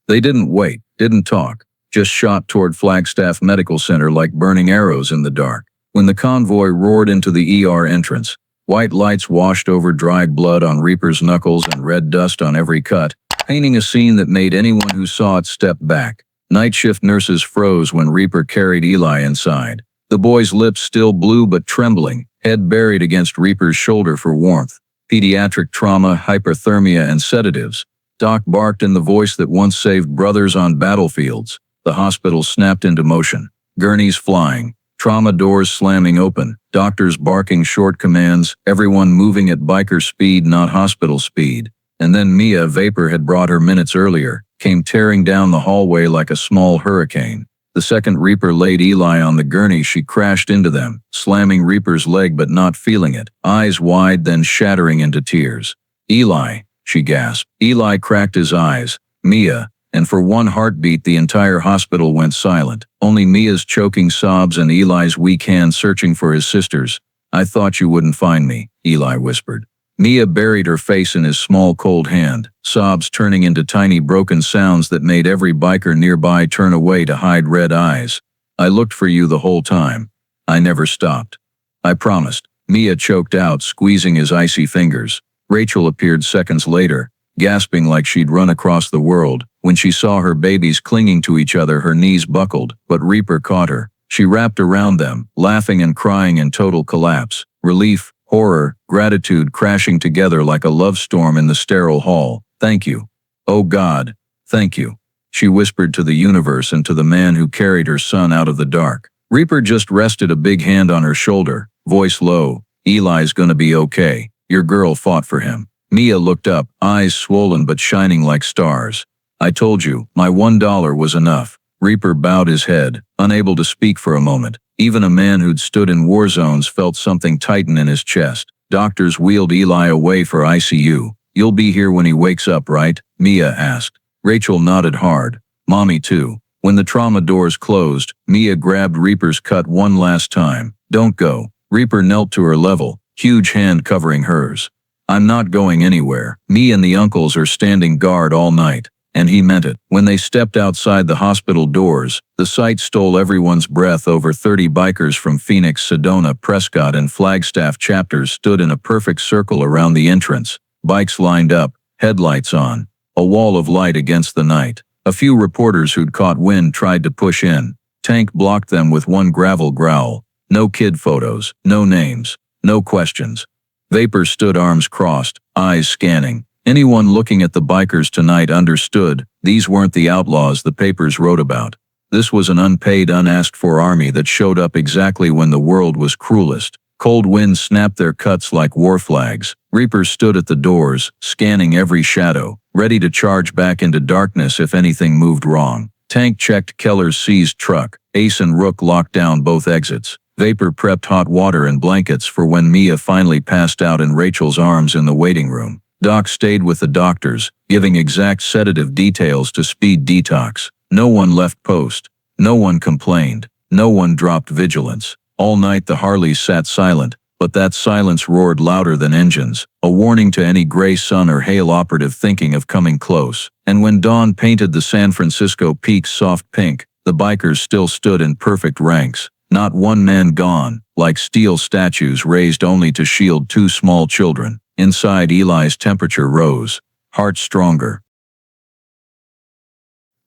They didn't wait, didn't talk, just shot toward Flagstaff Medical Center like burning arrows in the dark. When the convoy roared into the ER entrance, white lights washed over dried blood on Reaper's knuckles and red dust on every cut, painting a scene that made anyone who saw it step back. Night shift nurses froze when Reaper carried Eli inside. The boy's lips still blue but trembling, head buried against Reaper's shoulder for warmth. Pediatric trauma, hyperthermia, and sedatives. Doc barked in the voice that once saved brothers on battlefields. The hospital snapped into motion. Gurneys flying. Trauma doors slamming open. Doctors barking short commands. Everyone moving at biker speed, not hospital speed. And then Mia, Vapor had brought her minutes earlier, came tearing down the hallway like a small hurricane. The second Reaper laid Eli on the gurney, she crashed into them, slamming Reaper's leg but not feeling it, eyes wide then shattering into tears. Eli, she gasped. Eli cracked his eyes. Mia, and for one heartbeat the entire hospital went silent, only Mia's choking sobs and Eli's weak hand searching for his sisters. I thought you wouldn't find me, Eli whispered. Mia buried her face in his small cold hand, sobs turning into tiny broken sounds that made every biker nearby turn away to hide red eyes. I looked for you the whole time. I never stopped. I promised, Mia choked out, squeezing his icy fingers. Rachel appeared seconds later, gasping like she'd run across the world. When she saw her babies clinging to each other, her knees buckled, but Reaper caught her. She wrapped around them, laughing and crying in total collapse. Relief, horror, gratitude crashing together like a love storm in the sterile hall. Thank you. Oh God, thank you. She whispered to the universe and to the man who carried her son out of the dark. Reaper just rested a big hand on her shoulder, voice low. Eli's gonna be okay. Your girl fought for him. Mia looked up, eyes swollen but shining like stars. I told you, my $1 was enough. Reaper bowed his head, unable to speak for a moment. Even a man who'd stood in war zones felt something tighten in his chest. Doctors wheeled Eli away for ICU. You'll be here when he wakes up, right? Mia asked. Rachel nodded hard. Mommy too. When the trauma doors closed, Mia grabbed Reaper's cut one last time. Don't go. Reaper knelt to her level, huge hand covering hers. I'm not going anywhere. Me and the uncles are standing guard all night. And he meant it. When they stepped outside the hospital doors, the sight stole everyone's breath. Over 30 bikers from Phoenix, Sedona, Prescott, and Flagstaff chapters stood in a perfect circle around the entrance. Bikes lined up, headlights on, a wall of light against the night. A few reporters who'd caught wind tried to push in. Tank blocked them with one gravel growl. No kid photos, no names, no questions. Vapor stood arms crossed, eyes scanning. Anyone looking at the bikers tonight understood, these weren't the outlaws the papers wrote about. This was an unpaid, unasked-for army that showed up exactly when the world was cruelest. Cold winds snapped their cuts like war flags. Reapers stood at the doors, scanning every shadow, ready to charge back into darkness if anything moved wrong. Tank checked Keller's seized truck. Ace and Rook locked down both exits. Vapor prepped hot water and blankets for when Mia finally passed out in Rachel's arms in the waiting room. Doc stayed with the doctors, giving exact sedative details to speed detox. No one left post. No one complained. No one dropped vigilance. All night the Harleys sat silent, but that silence roared louder than engines, a warning to any gray sun or hail operative thinking of coming close. And when dawn painted the San Francisco peaks soft pink, the bikers still stood in perfect ranks. Not one man gone, like steel statues raised only to shield two small children. Inside, Eli's temperature rose, heart stronger,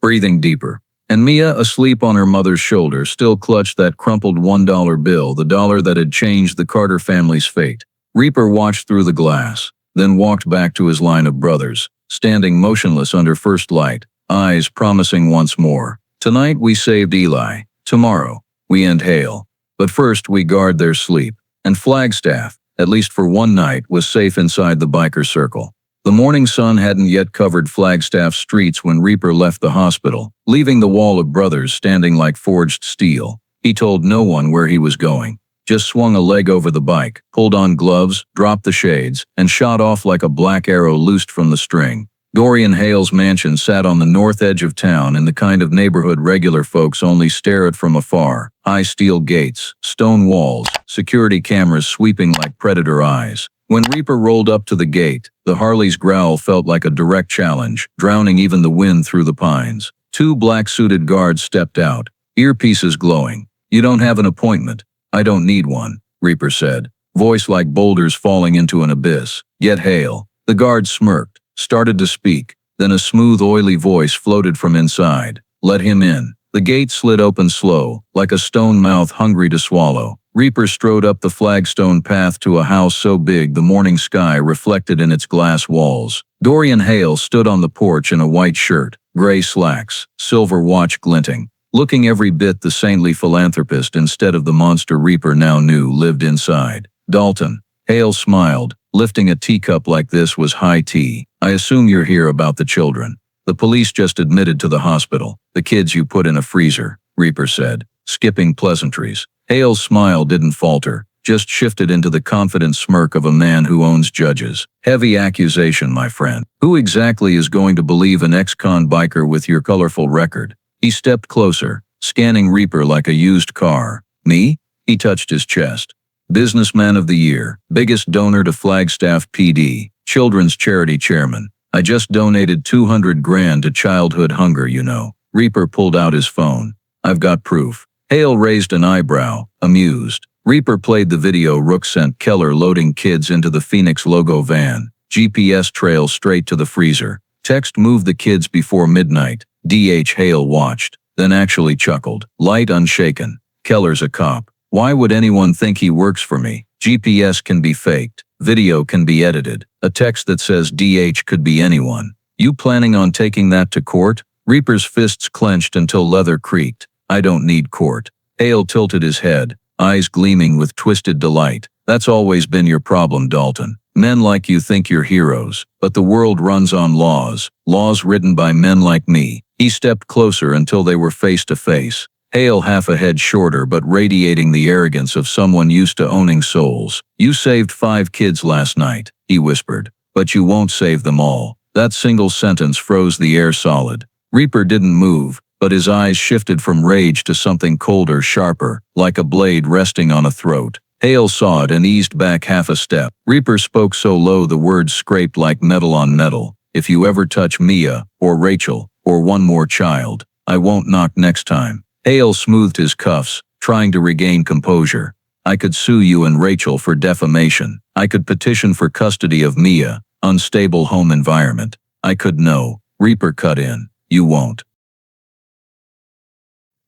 breathing deeper. And Mia, asleep on her mother's shoulder, still clutched that crumpled $1 bill, the dollar that had changed the Carter family's fate. Reaper watched through the glass, then walked back to his line of brothers, standing motionless under first light, eyes promising once more. Tonight we saved Eli. Tomorrow we end Hale. But first we guard their sleep. And Flagstaff, at least for one night, was safe inside the biker circle. The morning sun hadn't yet covered Flagstaff's streets when Reaper left the hospital, leaving the wall of brothers standing like forged steel. He told no one where he was going, just swung a leg over the bike, pulled on gloves, dropped the shades, and shot off like a black arrow loosed from the string. Dorian Hale's mansion sat on the north edge of town in the kind of neighborhood regular folks only stare at from afar. High steel gates, stone walls, security cameras sweeping like predator eyes. When Reaper rolled up to the gate, the Harley's growl felt like a direct challenge, drowning even the wind through the pines. Two black-suited guards stepped out, earpieces glowing. You don't have an appointment. I don't need one, Reaper said, voice like boulders falling into an abyss. Get Hale. The guard smirked, started to speak, then a smooth, oily voice floated from inside. Let him in. The gate slid open slow, like a stone mouth hungry to swallow. Reaper strode up the flagstone path to a house so big the morning sky reflected in its glass walls. Dorian Hale stood on the porch in a white shirt, gray slacks, silver watch glinting, looking every bit the saintly philanthropist instead of the monster Reaper now knew lived inside. Dalton. Hale smiled. Lifting a teacup like this was high tea. I assume you're here about the children. The police just admitted to the hospital. The kids you put in a freezer, Reaper said, skipping pleasantries. Hale's smile didn't falter, just shifted into the confident smirk of a man who owns judges. Heavy accusation, my friend. Who exactly is going to believe an ex-con biker with your colorful record? He stepped closer, scanning Reaper like a used car. Me? He touched his chest. Businessman of the Year, biggest donor to Flagstaff PD, children's charity chairman. I just donated 200 grand to childhood hunger, you know. Reaper pulled out his phone. I've got proof. Hale raised an eyebrow, amused. Reaper played the video. Rook sent Keller loading kids into the Phoenix logo van. GPS trail straight to the freezer. Text moved the kids before midnight. Hale watched, then actually chuckled. Light unshaken. Keller's a cop. Why would anyone think he works for me? GPS can be faked. Video can be edited. A text that says DH could be anyone. You planning on taking that to court? Reaper's fists clenched until leather creaked. I don't need court. Hale tilted his head, eyes gleaming with twisted delight. That's always been your problem, Dalton. Men like you think you're heroes, but the world runs on laws written by men like me. He stepped closer until they were face to face. Hale half a head shorter but radiating the arrogance of someone used to owning souls. You saved 5 kids last night, he whispered, but you won't save them all. That single sentence froze the air solid. Reaper didn't move, but his eyes shifted from rage to something colder, sharper, like a blade resting on a throat. Hale saw it and eased back half a step. Reaper spoke so low the words scraped like metal on metal. If you ever touch Mia, or Rachel, or one more child, I won't knock next time. Hale smoothed his cuffs, trying to regain composure. I could sue you and Rachel for defamation. I could petition for custody of Mia, unstable home environment. I could no. Reaper cut in. You won't.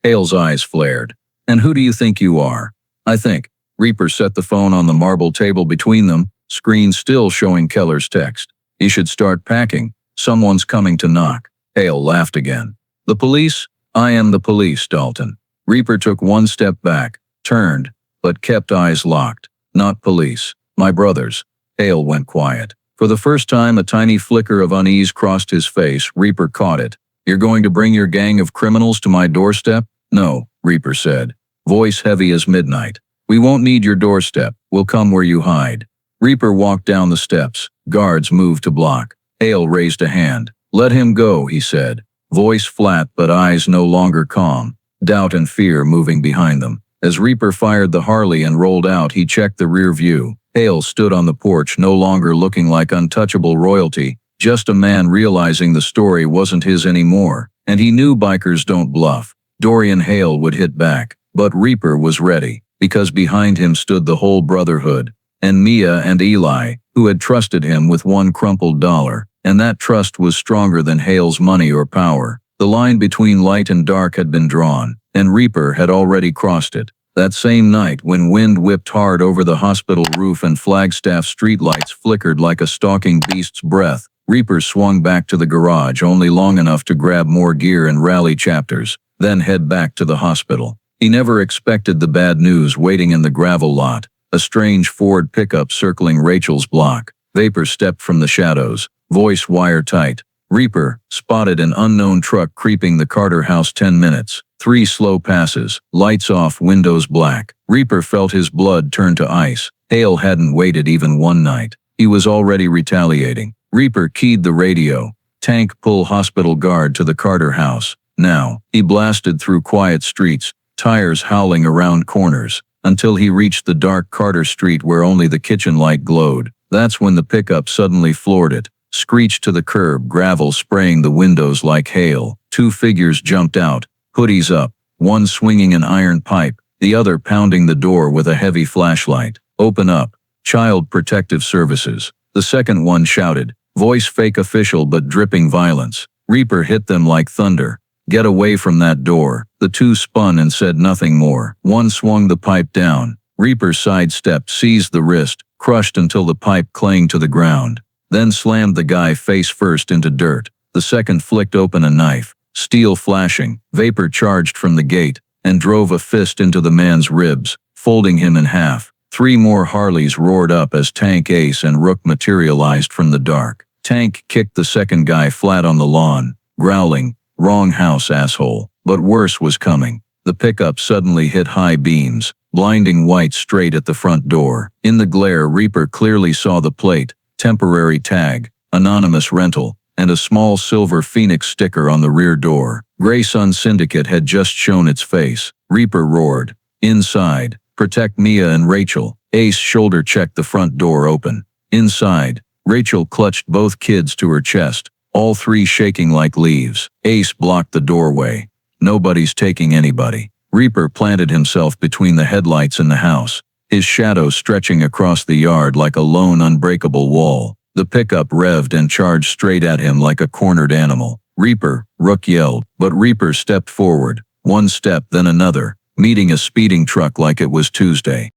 Hale's eyes flared. And who do you think you are? I think. Reaper set the phone on the marble table between them, screen still showing Keller's text. You should start packing. Someone's coming to knock. Hale laughed again. The police? I am the police, Dalton. Reaper took one step back, turned, but kept eyes locked. Not police. My brothers. Hale went quiet. For the first time, a tiny flicker of unease crossed his face. Reaper caught it. You're going to bring your gang of criminals to my doorstep? No, Reaper said, voice heavy as midnight. We won't need your doorstep. We'll come where you hide. Reaper walked down the steps. Guards moved to block. Hale raised a hand. Let him go, he said, voice flat but eyes no longer calm, doubt and fear moving behind them. As Reaper fired the Harley and rolled out, he checked the rear view. Hale stood on the porch, no longer looking like untouchable royalty, just a man realizing the story wasn't his anymore, and he knew bikers don't bluff. Dorian Hale would hit back, but Reaper was ready, because behind him stood the whole brotherhood, and Mia and Eli, who had trusted him with one crumpled dollar, and that trust was stronger than Hale's money or power. The line between light and dark had been drawn, and Reaper had already crossed it. That same night, when wind whipped hard over the hospital roof and Flagstaff streetlights flickered like a stalking beast's breath, Reaper swung back to the garage only long enough to grab more gear and rally chapters, then head back to the hospital. He never expected the bad news waiting in the gravel lot, a strange Ford pickup circling Rachel's block. Vapor stepped from the shadows, voice wire-tight. Reaper spotted an unknown truck creeping the Carter house 10 minutes. 3 slow passes, lights off, windows black. Reaper felt his blood turn to ice. Hale hadn't waited even one night. He was already retaliating. Reaper keyed the radio. Tank pull hospital guard to the Carter house. Now, he blasted through quiet streets, tires howling around corners, until he reached the dark Carter Street where only the kitchen light glowed. That's when the pickup suddenly floored it, screeched to the curb, gravel spraying the windows like hail. 2 figures jumped out, hoodies up, one swinging an iron pipe, the other pounding the door with a heavy flashlight. Open up. Child Protective Services. The second one shouted, voice fake official but dripping violence. Reaper hit them like thunder. Get away from that door. The 2 spun and said nothing more. One swung the pipe down. Reaper sidestepped, seized the wrist, crushed until the pipe clanged to the ground, then slammed the guy face first into dirt. The second flicked open a knife, steel flashing. Vapor charged from the gate and drove a fist into the man's ribs, folding him in half. 3 more Harleys roared up as Tank, Ace, and Rook materialized from the dark. Tank kicked the second guy flat on the lawn, growling, wrong house, asshole. But worse was coming. The pickup suddenly hit high beams, blinding white straight at the front door. In the glare, Reaper clearly saw the plate, temporary tag, anonymous rental, and a small silver Phoenix sticker on the rear door. Gray Sun Syndicate had just shown its face. Reaper roared. Inside, protect Mia and Rachel. Ace shoulder checked the front door open. Inside, Rachel clutched both kids to her chest, all three shaking like leaves. Ace blocked the doorway. Nobody's taking anybody. Reaper planted himself between the headlights and the house, his shadow stretching across the yard like a lone unbreakable wall. The pickup revved and charged straight at him like a cornered animal. "Reaper!" Rook yelled, but Reaper stepped forward, one step then another, meeting a speeding truck like it was Tuesday.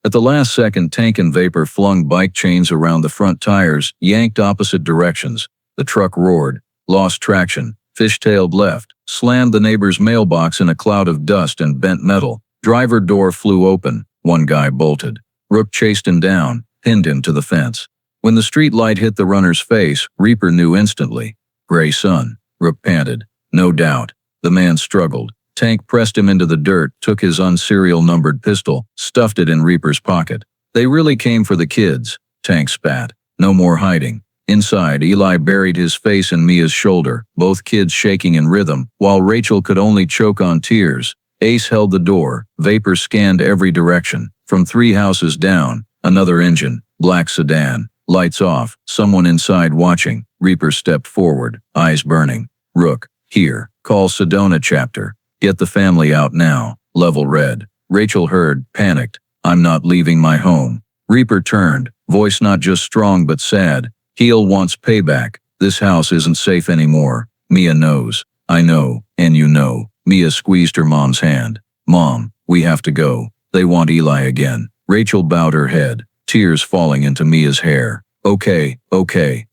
At the last second, Tank and Vapor flung bike chains around the front tires, yanked opposite directions. The truck roared, lost traction, fishtailed left, slammed the neighbor's mailbox in a cloud of dust and bent metal. Driver door flew open. One guy bolted. Rook chased him down, pinned him to the fence. When the street light hit the runner's face, Reaper knew instantly. "Gray son," Rook panted. "No doubt." The man struggled. Tank pressed him into the dirt, took his unserial numbered pistol, stuffed it in Reaper's pocket. "They really came for the kids," Tank spat. "No more hiding." Inside, Eli buried his face in Mia's shoulder, both kids shaking in rhythm, while Rachel could only choke on tears. Ace held the door. Vapor scanned every direction. From 3 houses down, another engine, black sedan, lights off, someone inside watching. Reaper stepped forward, eyes burning. "Rook, here, call Sedona chapter. Get the family out now." Level red. Rachel heard, panicked. "I'm not leaving my home." Reaper turned, voice not just strong but sad. "Heel wants payback. This house isn't safe anymore. Mia knows. I know, and you know." Mia squeezed her mom's hand. "Mom, we have to go. They want Eli again." Rachel bowed her head, tears falling into Mia's hair. Okay,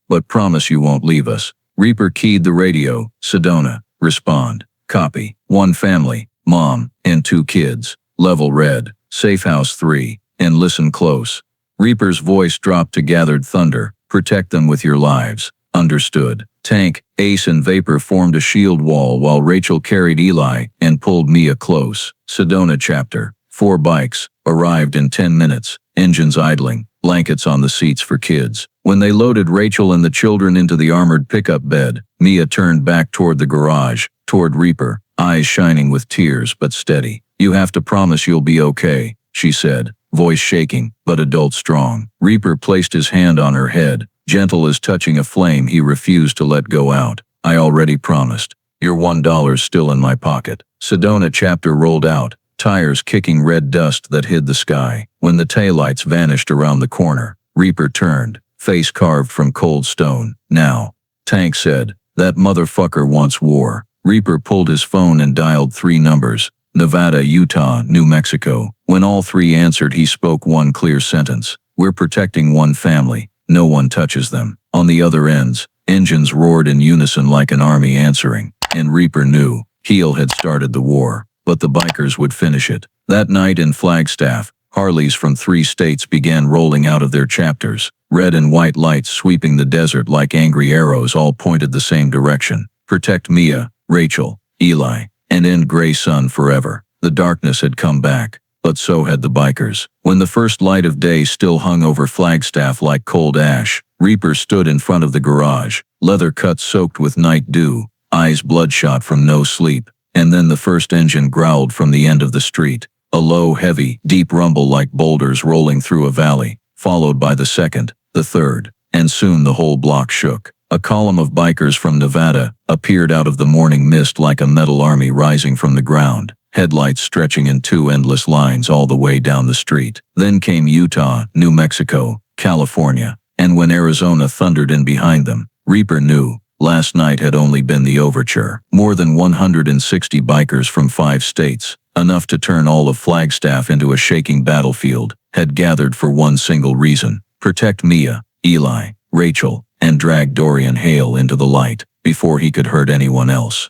but promise you won't leave us." Reaper keyed the radio. "Sedona, respond. Copy. 1 family, mom, and 2 kids. Level red. Safe house 3, and listen close." Reaper's voice dropped to gathered thunder. "Protect them with your lives." "Understood." Tank, Ace and Vapor formed a shield wall while Rachel carried Eli and pulled Mia close. Sedona chapter. 4 bikes. Arrived in 10 minutes. Engines idling. Blankets on the seats for kids. When they loaded Rachel and the children into the armored pickup bed, Mia turned back toward the garage, toward Reaper, eyes shining with tears but steady. "You have to promise you'll be okay," she said, voice shaking, but adult strong. Reaper placed his hand on her head, gentle as touching a flame he refused to let go out. "I already promised. Your $1 still in my pocket." Sedona chapter rolled out, tires kicking red dust that hid the sky. When the taillights vanished around the corner, Reaper turned, face carved from cold stone. "Now," Tank said, "that motherfucker wants war." Reaper pulled his phone and dialed 3 numbers. Nevada, Utah, New Mexico. When all 3 answered, he spoke one clear sentence. "We're protecting 1 family. No one touches them." On the other ends, engines roared in unison like an army answering. And Reaper knew, Heel had started the war, but the bikers would finish it. That night in Flagstaff, Harleys from 3 states began rolling out of their chapters. Red and white lights sweeping the desert like angry arrows all pointed the same direction. Protect Mia, Rachel, Eli, and end Gray Sun forever. The darkness had come back, but so had the bikers. When the first light of day still hung over Flagstaff like cold ash, Reaper stood in front of the garage, leather cut soaked with night dew, eyes bloodshot from no sleep. And then the first engine growled from the end of the street, a low, heavy, deep rumble like boulders rolling through a valley, followed by the second, the third, and soon the whole block shook. A column of bikers from Nevada appeared out of the morning mist like a metal army rising from the ground, headlights stretching in 2 endless lines all the way down the street. Then came Utah, New Mexico, California, and when Arizona thundered in behind them, Reaper knew. Last night had only been the overture. More than 160 bikers from 5 states, enough to turn all of Flagstaff into a shaking battlefield, had gathered for one single reason: protect Mia, Eli, Rachel, and drag Dorian Hale into the light before he could hurt anyone else.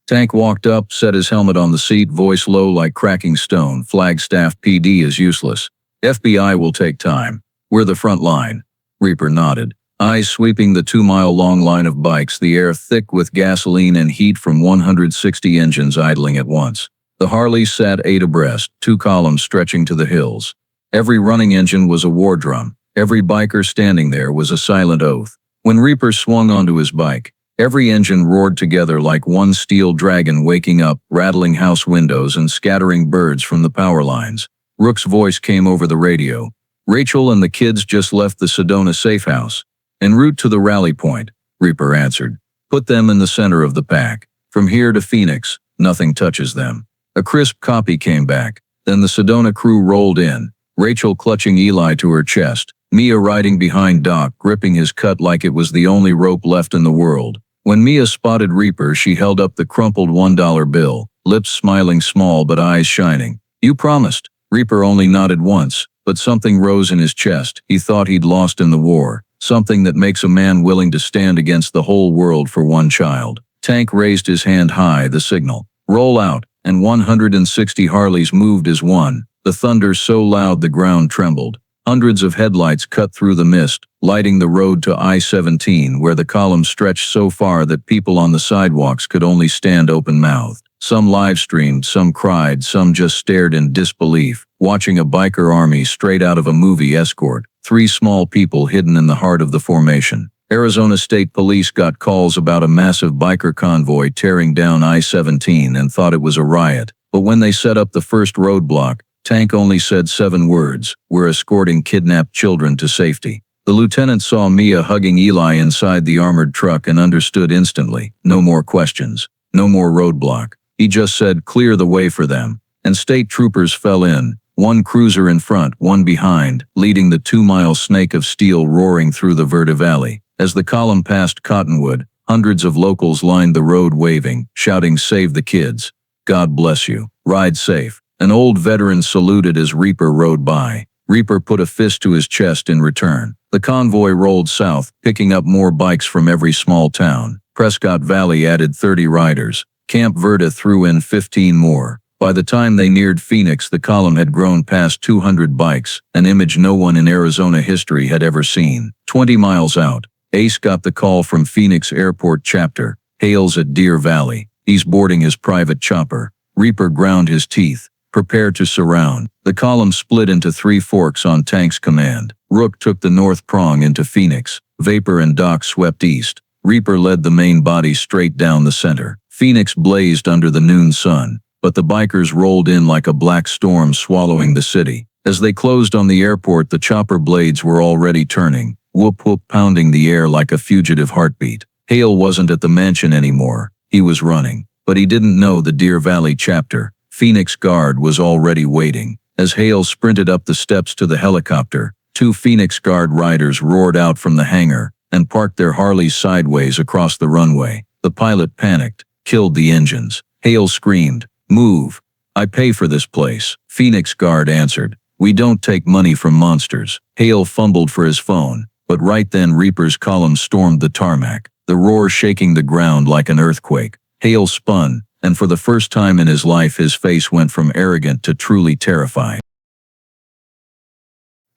Tank walked up, set his helmet on the seat, voice low like cracking stone. "Flagstaff PD is useless. FBI will take time. We're the front line." Reaper nodded, eyes sweeping the 2-mile-long line of bikes, the air thick with gasoline and heat from 160 engines idling at once. The Harleys sat 8 abreast, 2 columns stretching to the hills. Every running engine was a war drum. Every biker standing there was a silent oath. When Reaper swung onto his bike, Every engine roared together like one steel dragon, waking up, rattling house windows and scattering birds from the power lines. Rook's voice came over the radio. "Rachel and the kids just left the Sedona safe house. En route to the rally point," Reaper answered. "Put them in the center of the pack. From here to Phoenix, nothing touches them." A crisp copy came back. Then the Sedona crew rolled in, Rachel clutching Eli to her chest, Mia riding behind Doc, gripping his cut like it was the only rope left in the world. When Mia spotted Reaper, she held up the crumpled $1 bill, lips smiling small but eyes shining. "You promised." Reaper only nodded once, but something rose in his chest. He thought he'd lost in the war, something that makes a man willing to stand against the whole world for one child. Tank raised his hand high, the signal. "Roll out," and 160 Harleys moved as one, the thunder so loud the ground trembled. Hundreds of headlights cut through the mist, lighting the road to I-17, where the column stretched so far that people on the sidewalks could only stand open-mouthed. Some live-streamed, some cried, some just stared in disbelief, watching a biker army straight out of a movie escort, 3 small people hidden in the heart of the formation. Arizona State Police got calls about a massive biker convoy tearing down I-17 and thought it was a riot, but when they set up the first roadblock, Tank only said 7 words: "We're escorting kidnapped children to safety." The lieutenant saw Mia hugging Eli inside the armored truck and understood instantly. No more questions. No more roadblock. He just said, "Clear the way for them." And state troopers fell in, one cruiser in front, one behind, leading the 2-mile snake of steel roaring through the Verde Valley. As the column passed Cottonwood, hundreds of locals lined the road waving, shouting, "Save the kids. God bless you. Ride safe." An old veteran saluted as Reaper rode by. Reaper put a fist to his chest in return. The convoy rolled south, picking up more bikes from every small town. Prescott Valley added 30 riders. Camp Verde threw in 15 more. By the time they neared Phoenix, the column had grown past 200 bikes, an image no one in Arizona history had ever seen. 20 miles out, Ace got the call from Phoenix Airport chapter. "Hale's at Deer Valley. He's boarding his private chopper." Reaper ground his teeth. "Prepare to surround." The column split into 3 forks on Tank's command. Rook took the north prong into Phoenix. Vapor and Doc swept east. Reaper led the main body straight down the center. Phoenix blazed under the noon sun, but the bikers rolled in like a black storm, swallowing the city. As they closed on the airport, the chopper blades were already turning, whoop-whoop pounding the air like a fugitive heartbeat. Hale wasn't at the mansion anymore. He was running, but he didn't know the Deer Valley chapter. Phoenix Guard was already waiting. As Hale sprinted up the steps to the helicopter, 2 Phoenix Guard riders roared out from the hangar and parked their Harleys sideways across the runway. The pilot panicked, killed the engines. Hale screamed, "Move! I pay for this place." Phoenix Guard answered, "We don't take money from monsters." Hale fumbled for his phone, but right then Reaper's column stormed the tarmac, the roar shaking the ground like an earthquake. Hale spun, and for the first time in his life his face went from arrogant to truly terrified.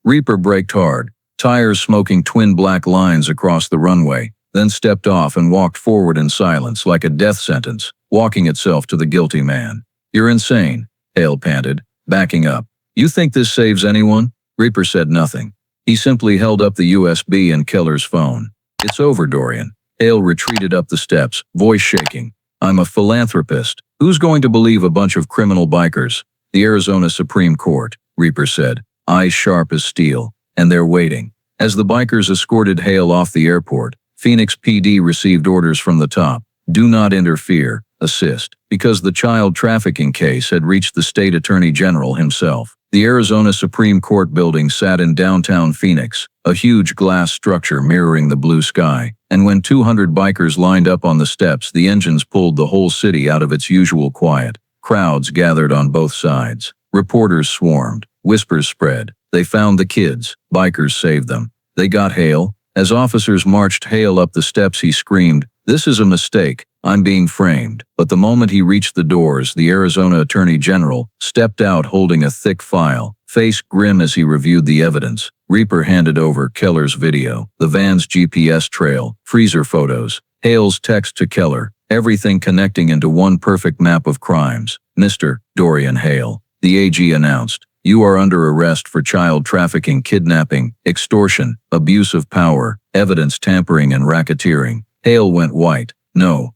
Reaper braked hard, tires smoking twin black lines across the runway, then stepped off and walked forward in silence like a death sentence, walking itself to the guilty man. "You're insane," Hale panted, backing up. "You think this saves anyone?" Reaper said nothing. He simply held up the USB and Keller's phone. "It's over, Dorian." Hale retreated up the steps, voice shaking. "I'm a philanthropist. Who's going to believe a bunch of criminal bikers?" "The Arizona Supreme Court," Reaper said, eyes sharp as steel. "And they're waiting." As the bikers escorted Hale off the airport, Phoenix PD received orders from the top. "Do not interfere, assist," because the child trafficking case had reached the state attorney general himself. The Arizona Supreme Court building sat in downtown Phoenix, a huge glass structure mirroring the blue sky. And when 200 bikers lined up on the steps, the engines pulled the whole city out of its usual quiet. Crowds gathered on both sides. Reporters swarmed. Whispers spread. They found the kids. Bikers saved them. They got Hale. As officers marched Hale up the steps, he screamed, "This is a mistake. I'm being framed." But the moment he reached the doors, the Arizona Attorney General stepped out holding a thick file, face grim as he reviewed the evidence. Reaper handed over Keller's video, the van's GPS trail, freezer photos, Hale's text to Keller, everything connecting into one perfect map of crimes. "Mr. Dorian Hale," the AG announced, "you are under arrest for child trafficking, kidnapping, extortion, abuse of power, evidence tampering and racketeering." Hale went white. No,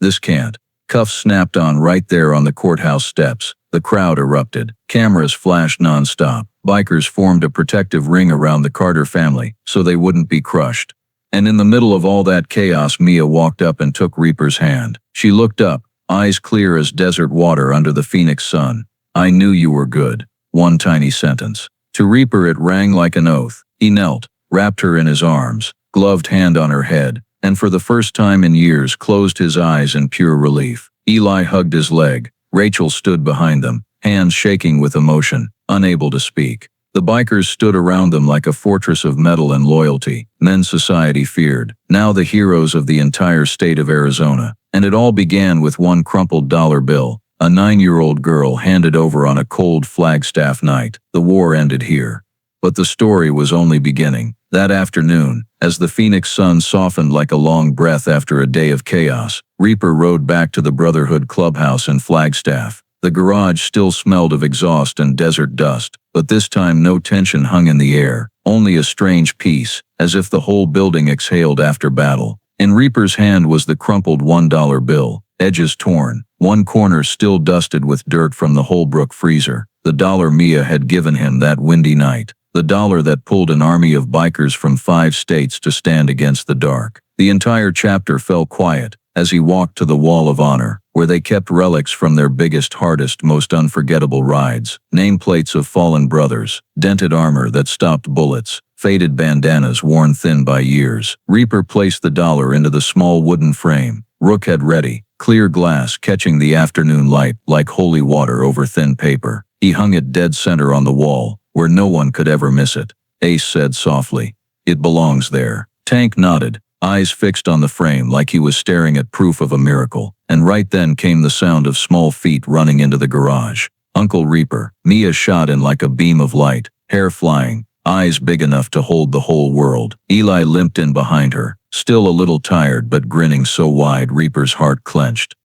this can't. Cuffs snapped on right there on the courthouse steps. The crowd erupted. Cameras flashed nonstop. Bikers formed a protective ring around the Carter family so they wouldn't be crushed. And in the middle of all that chaos, Mia walked up and took Reaper's hand. She looked up, eyes clear as desert water under the Phoenix sun. I knew you were good. One tiny sentence. To Reaper it rang like an oath. He knelt, wrapped her in his arms, gloved hand on her head, and for the first time in years closed his eyes in pure relief. Eli hugged his leg. Rachel stood behind them, hands shaking with emotion, unable to speak. The bikers stood around them like a fortress of metal and loyalty, men society feared, now the heroes of the entire state of Arizona. And it all began with one crumpled dollar bill, a 9-year-old girl handed over on a cold Flagstaff night. The war ended here. But the story was only beginning. That afternoon, as the Phoenix sun softened like a long breath after a day of chaos, Reaper rode back to the Brotherhood clubhouse in Flagstaff. The garage still smelled of exhaust and desert dust, but this time no tension hung in the air, only a strange peace, as if the whole building exhaled after battle. In Reaper's hand was the crumpled $1 bill, edges torn, one corner still dusted with dirt from the Holbrook freezer, the dollar Mia had given him that windy night, the dollar that pulled an army of bikers from 5 states to stand against the dark. The entire chapter fell quiet as he walked to the Wall of Honor, where they kept relics from their biggest, hardest, most unforgettable rides, nameplates of fallen brothers, dented armor that stopped bullets, faded bandanas worn thin by years. Reaper placed the dollar into the small wooden frame, rookhead ready, clear glass catching the afternoon light like holy water over thin paper. He hung it dead center on the wall, where no one could ever miss it. Ace said softly, "It belongs there." Tank nodded, eyes fixed on the frame like he was staring at proof of a miracle, and right then came the sound of small feet running into the garage. Uncle Reaper. Mia shot in like a beam of light, hair flying, eyes big enough to hold the whole world. Eli limped in behind her, still a little tired but grinning so wide Reaper's heart clenched.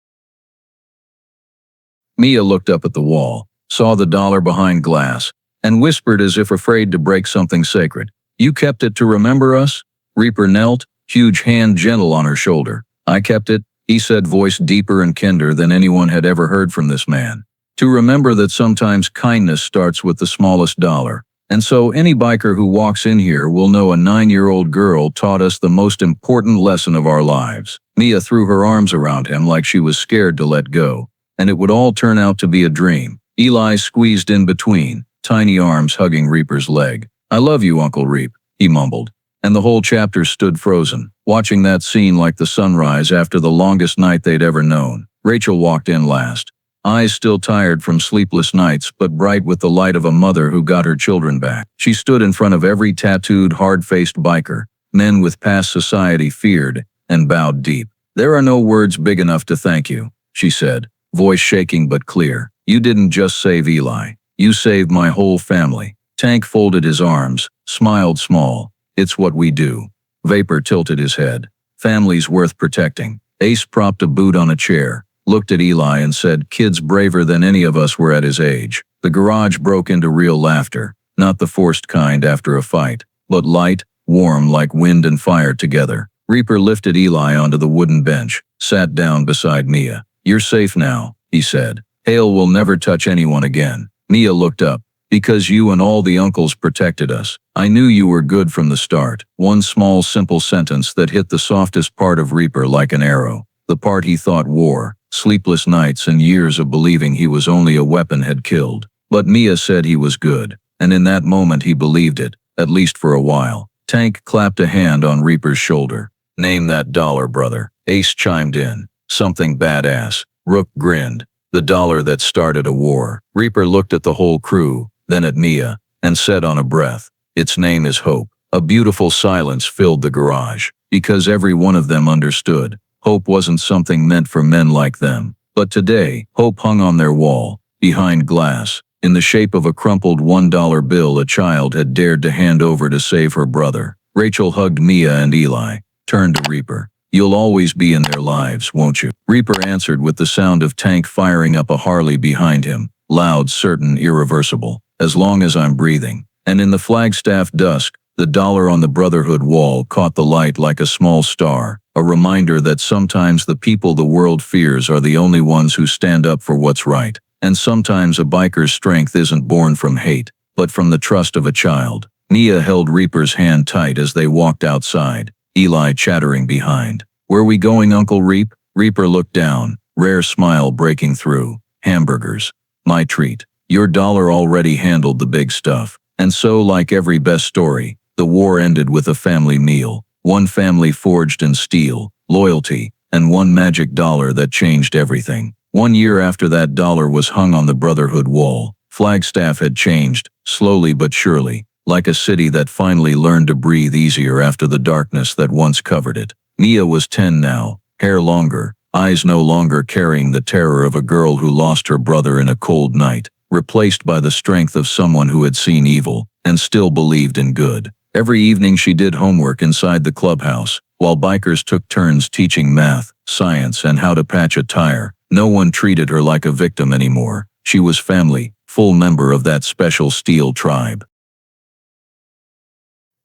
Mia looked up at the wall, saw the dollar behind glass, and whispered as if afraid to break something sacred. "You kept it to remember us?" Reaper knelt, huge hand gentle on her shoulder. "I kept it," he said, voice deeper and kinder than anyone had ever heard from this man. "To remember that sometimes kindness starts with the smallest dollar. And so any biker who walks in here will know a 9-year-old girl taught us the most important lesson of our lives." Mia threw her arms around him like she was scared to let go, and it would all turn out to be a dream. Eli squeezed in between, tiny arms hugging Reaper's leg. "I love you, Uncle Reap," he mumbled. And the whole chapter stood frozen, watching that scene like the sunrise after the longest night they'd ever known. Rachel walked in last, eyes still tired from sleepless nights but bright with the light of a mother who got her children back. She stood in front of every tattooed, hard-faced biker, men with past society feared, and bowed deep. "There are no words big enough to thank you," she said, voice shaking but clear. "You didn't just save Eli. You saved my whole family." Tank folded his arms, smiled small. "It's what we do." Vapor tilted his head. "Families worth protecting." Ace propped a boot on a chair, looked at Eli and said, "Kid's braver than any of us were at his age." The garage broke into real laughter, not the forced kind after a fight, but light, warm like wind and fire together. Reaper lifted Eli onto the wooden bench, sat down beside Mia. "You're safe now," he said. "Hale will never touch anyone again." Mia looked up. "Because you and all the uncles protected us. I knew you were good from the start." One small simple sentence that hit the softest part of Reaper like an arrow. The part he thought war, sleepless nights and years of believing he was only a weapon had killed. But Mia said he was good, and in that moment he believed it, at least for a while. Tank clapped a hand on Reaper's shoulder. "Name that dollar, brother." Ace chimed in. "Something badass." Rook grinned. "The dollar that started a war." Reaper looked at the whole crew, then at Mia, and said on a breath, "Its name is Hope." A beautiful silence filled the garage, because every one of them understood. Hope wasn't something meant for men like them. But today, hope hung on their wall, behind glass, in the shape of a crumpled $1 bill a child had dared to hand over to save her brother. Rachel hugged Mia and Eli, turned to Reaper. "You'll always be in their lives, won't you?" Reaper answered with the sound of Tank firing up a Harley behind him, loud, certain, irreversible. "As long as I'm breathing." And in the Flagstaff dusk, The dollar on the Brotherhood wall caught the light like a small star, a reminder that sometimes the people the world fears are the only ones who stand up for what's right, and sometimes a biker's strength isn't born from hate, but from the trust of a child. Mia held Reaper's hand tight as they walked outside, Eli chattering behind. "Where we going, Uncle Reap?" Reaper looked down, rare smile breaking through. "Hamburgers. My treat." Your dollar already handled the big stuff. And so, like every best story, the war ended with a family meal. One family forged in steel, loyalty, and one magic dollar that changed everything. 1 year after that dollar was hung on the Brotherhood wall, Flagstaff had changed, slowly but surely, like a city that finally learned to breathe easier after the darkness that once covered it. Mia was 10 now, hair longer, eyes no longer carrying the terror of a girl who lost her brother in a cold night, replaced by the strength of someone who had seen evil and still believed in good. Every evening she did homework inside the clubhouse, while bikers took turns teaching math, science, and how to patch a tire. No one treated her like a victim anymore. She was family, full member of that special steel tribe.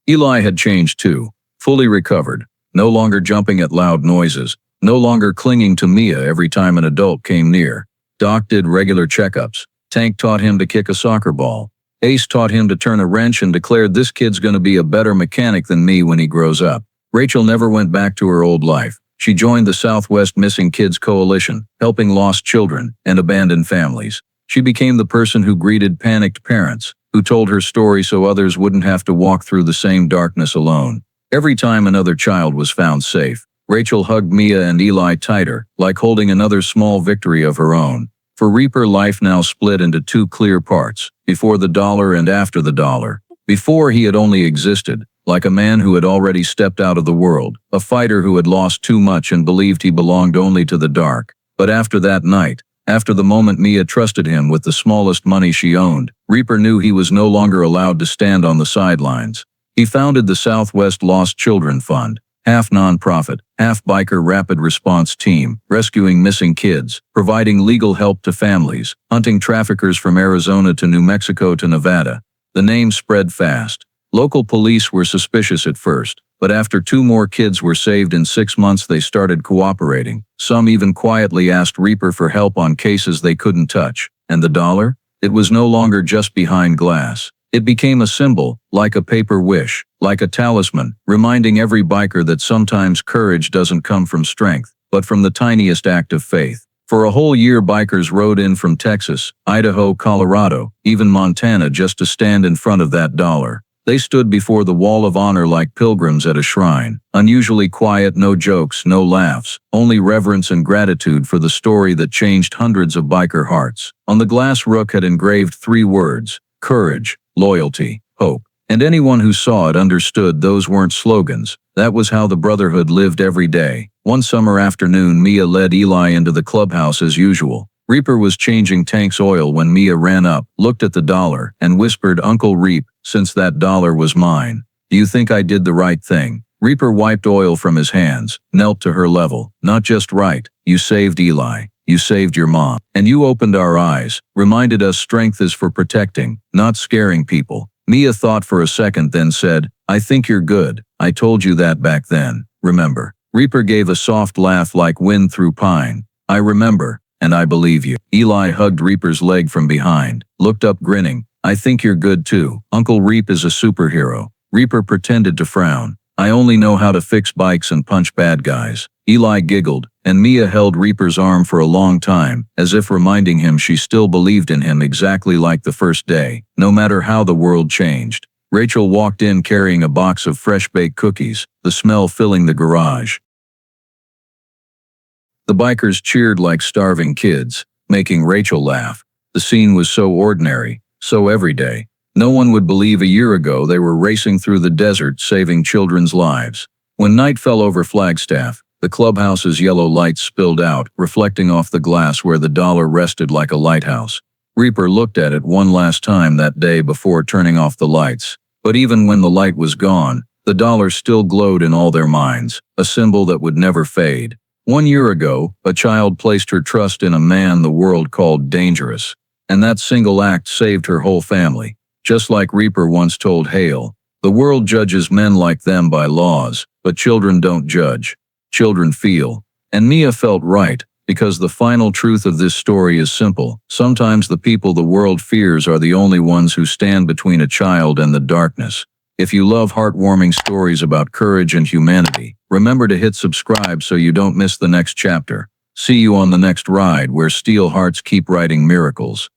Eli had changed too, fully recovered, no longer jumping at loud noises, no longer clinging to Mia every time an adult came near. Doc did regular checkups. Tank taught him to kick a soccer ball. Ace taught him to turn a wrench and declared this kid's gonna be a better mechanic than me when he grows up. Rachel never went back to her old life. She joined the Southwest Missing Kids Coalition, helping lost children and abandoned families. She became the person who greeted panicked parents, who told her story so others wouldn't have to walk through the same darkness alone. Every time another child was found safe, Rachel hugged Mia and Eli tighter, like holding another small victory of her own. For Reaper, life now split into two clear parts, before the dollar and after the dollar. Before, he had only existed, like a man who had already stepped out of the world, a fighter who had lost too much and believed he belonged only to the dark. But after that night, after the moment Mia trusted him with the smallest money she owned, Reaper knew he was no longer allowed to stand on the sidelines. He founded the Southwest Lost Children Fund, half nonprofit, half biker rapid response team, rescuing missing kids, providing legal help to families, hunting traffickers from Arizona to New Mexico to Nevada. The name spread fast. Local police were suspicious at first, but after 2 more kids were saved in 6 months they started cooperating. Some even quietly asked Reaper for help on cases they couldn't touch. And the dollar? It was no longer just behind glass. It became a symbol, like a paper wish, like a talisman, reminding every biker that sometimes courage doesn't come from strength, but from the tiniest act of faith. For a whole year bikers rode in from Texas, Idaho, Colorado, even Montana just to stand in front of that dollar. They stood before the wall of honor like pilgrims at a shrine, unusually quiet, no jokes, no laughs, only reverence and gratitude for the story that changed hundreds of biker hearts. On the glass rook had engraved 3 words: courage, loyalty, hope. And anyone who saw it understood those weren't slogans. That was how the Brotherhood lived every day. One summer afternoon, Mia led Eli into the clubhouse as usual. Reaper was changing Tank's oil when Mia ran up, looked at the dollar, and whispered, "Uncle Reap, since that dollar was mine, do you think I did the right thing?" Reaper wiped oil from his hands, knelt to her level. "Not just right. You saved Eli. You saved your mom. And you opened our eyes, reminded us strength is for protecting, not scaring people." Mia thought for a second, then said, "I think you're good. I told you that back then, remember?" Reaper gave a soft laugh like wind through pine. "I remember, and I believe you." Eli hugged Reaper's leg from behind, looked up grinning. "I think you're good too. Uncle Reap is a superhero." Reaper pretended to frown. "I only know how to fix bikes and punch bad guys." Eli giggled, and Mia held Reaper's arm for a long time, as if reminding him she still believed in him exactly like the first day, no matter how the world changed. Rachel walked in carrying a box of fresh-baked cookies, the smell filling the garage. The bikers cheered like starving kids, making Rachel laugh. The scene was so ordinary, so everyday. No one would believe a year ago they were racing through the desert saving children's lives. When night fell over Flagstaff, the clubhouse's yellow lights spilled out, reflecting off the glass where the dollar rested like a lighthouse. Reaper looked at it one last time that day before turning off the lights. But even when the light was gone, the dollar still glowed in all their minds, a symbol that would never fade. 1 year ago, a child placed her trust in a man the world called dangerous. And that single act saved her whole family. Just like Reaper once told Hale, The world judges men like them by laws, but children don't judge. Children feel. And Mia felt right, because the final truth of this story is simple. Sometimes the people the world fears are the only ones who stand between a child and the darkness. If you love heartwarming stories about courage and humanity, remember to hit subscribe so you don't miss the next chapter. See you on the next ride where steel hearts keep writing miracles.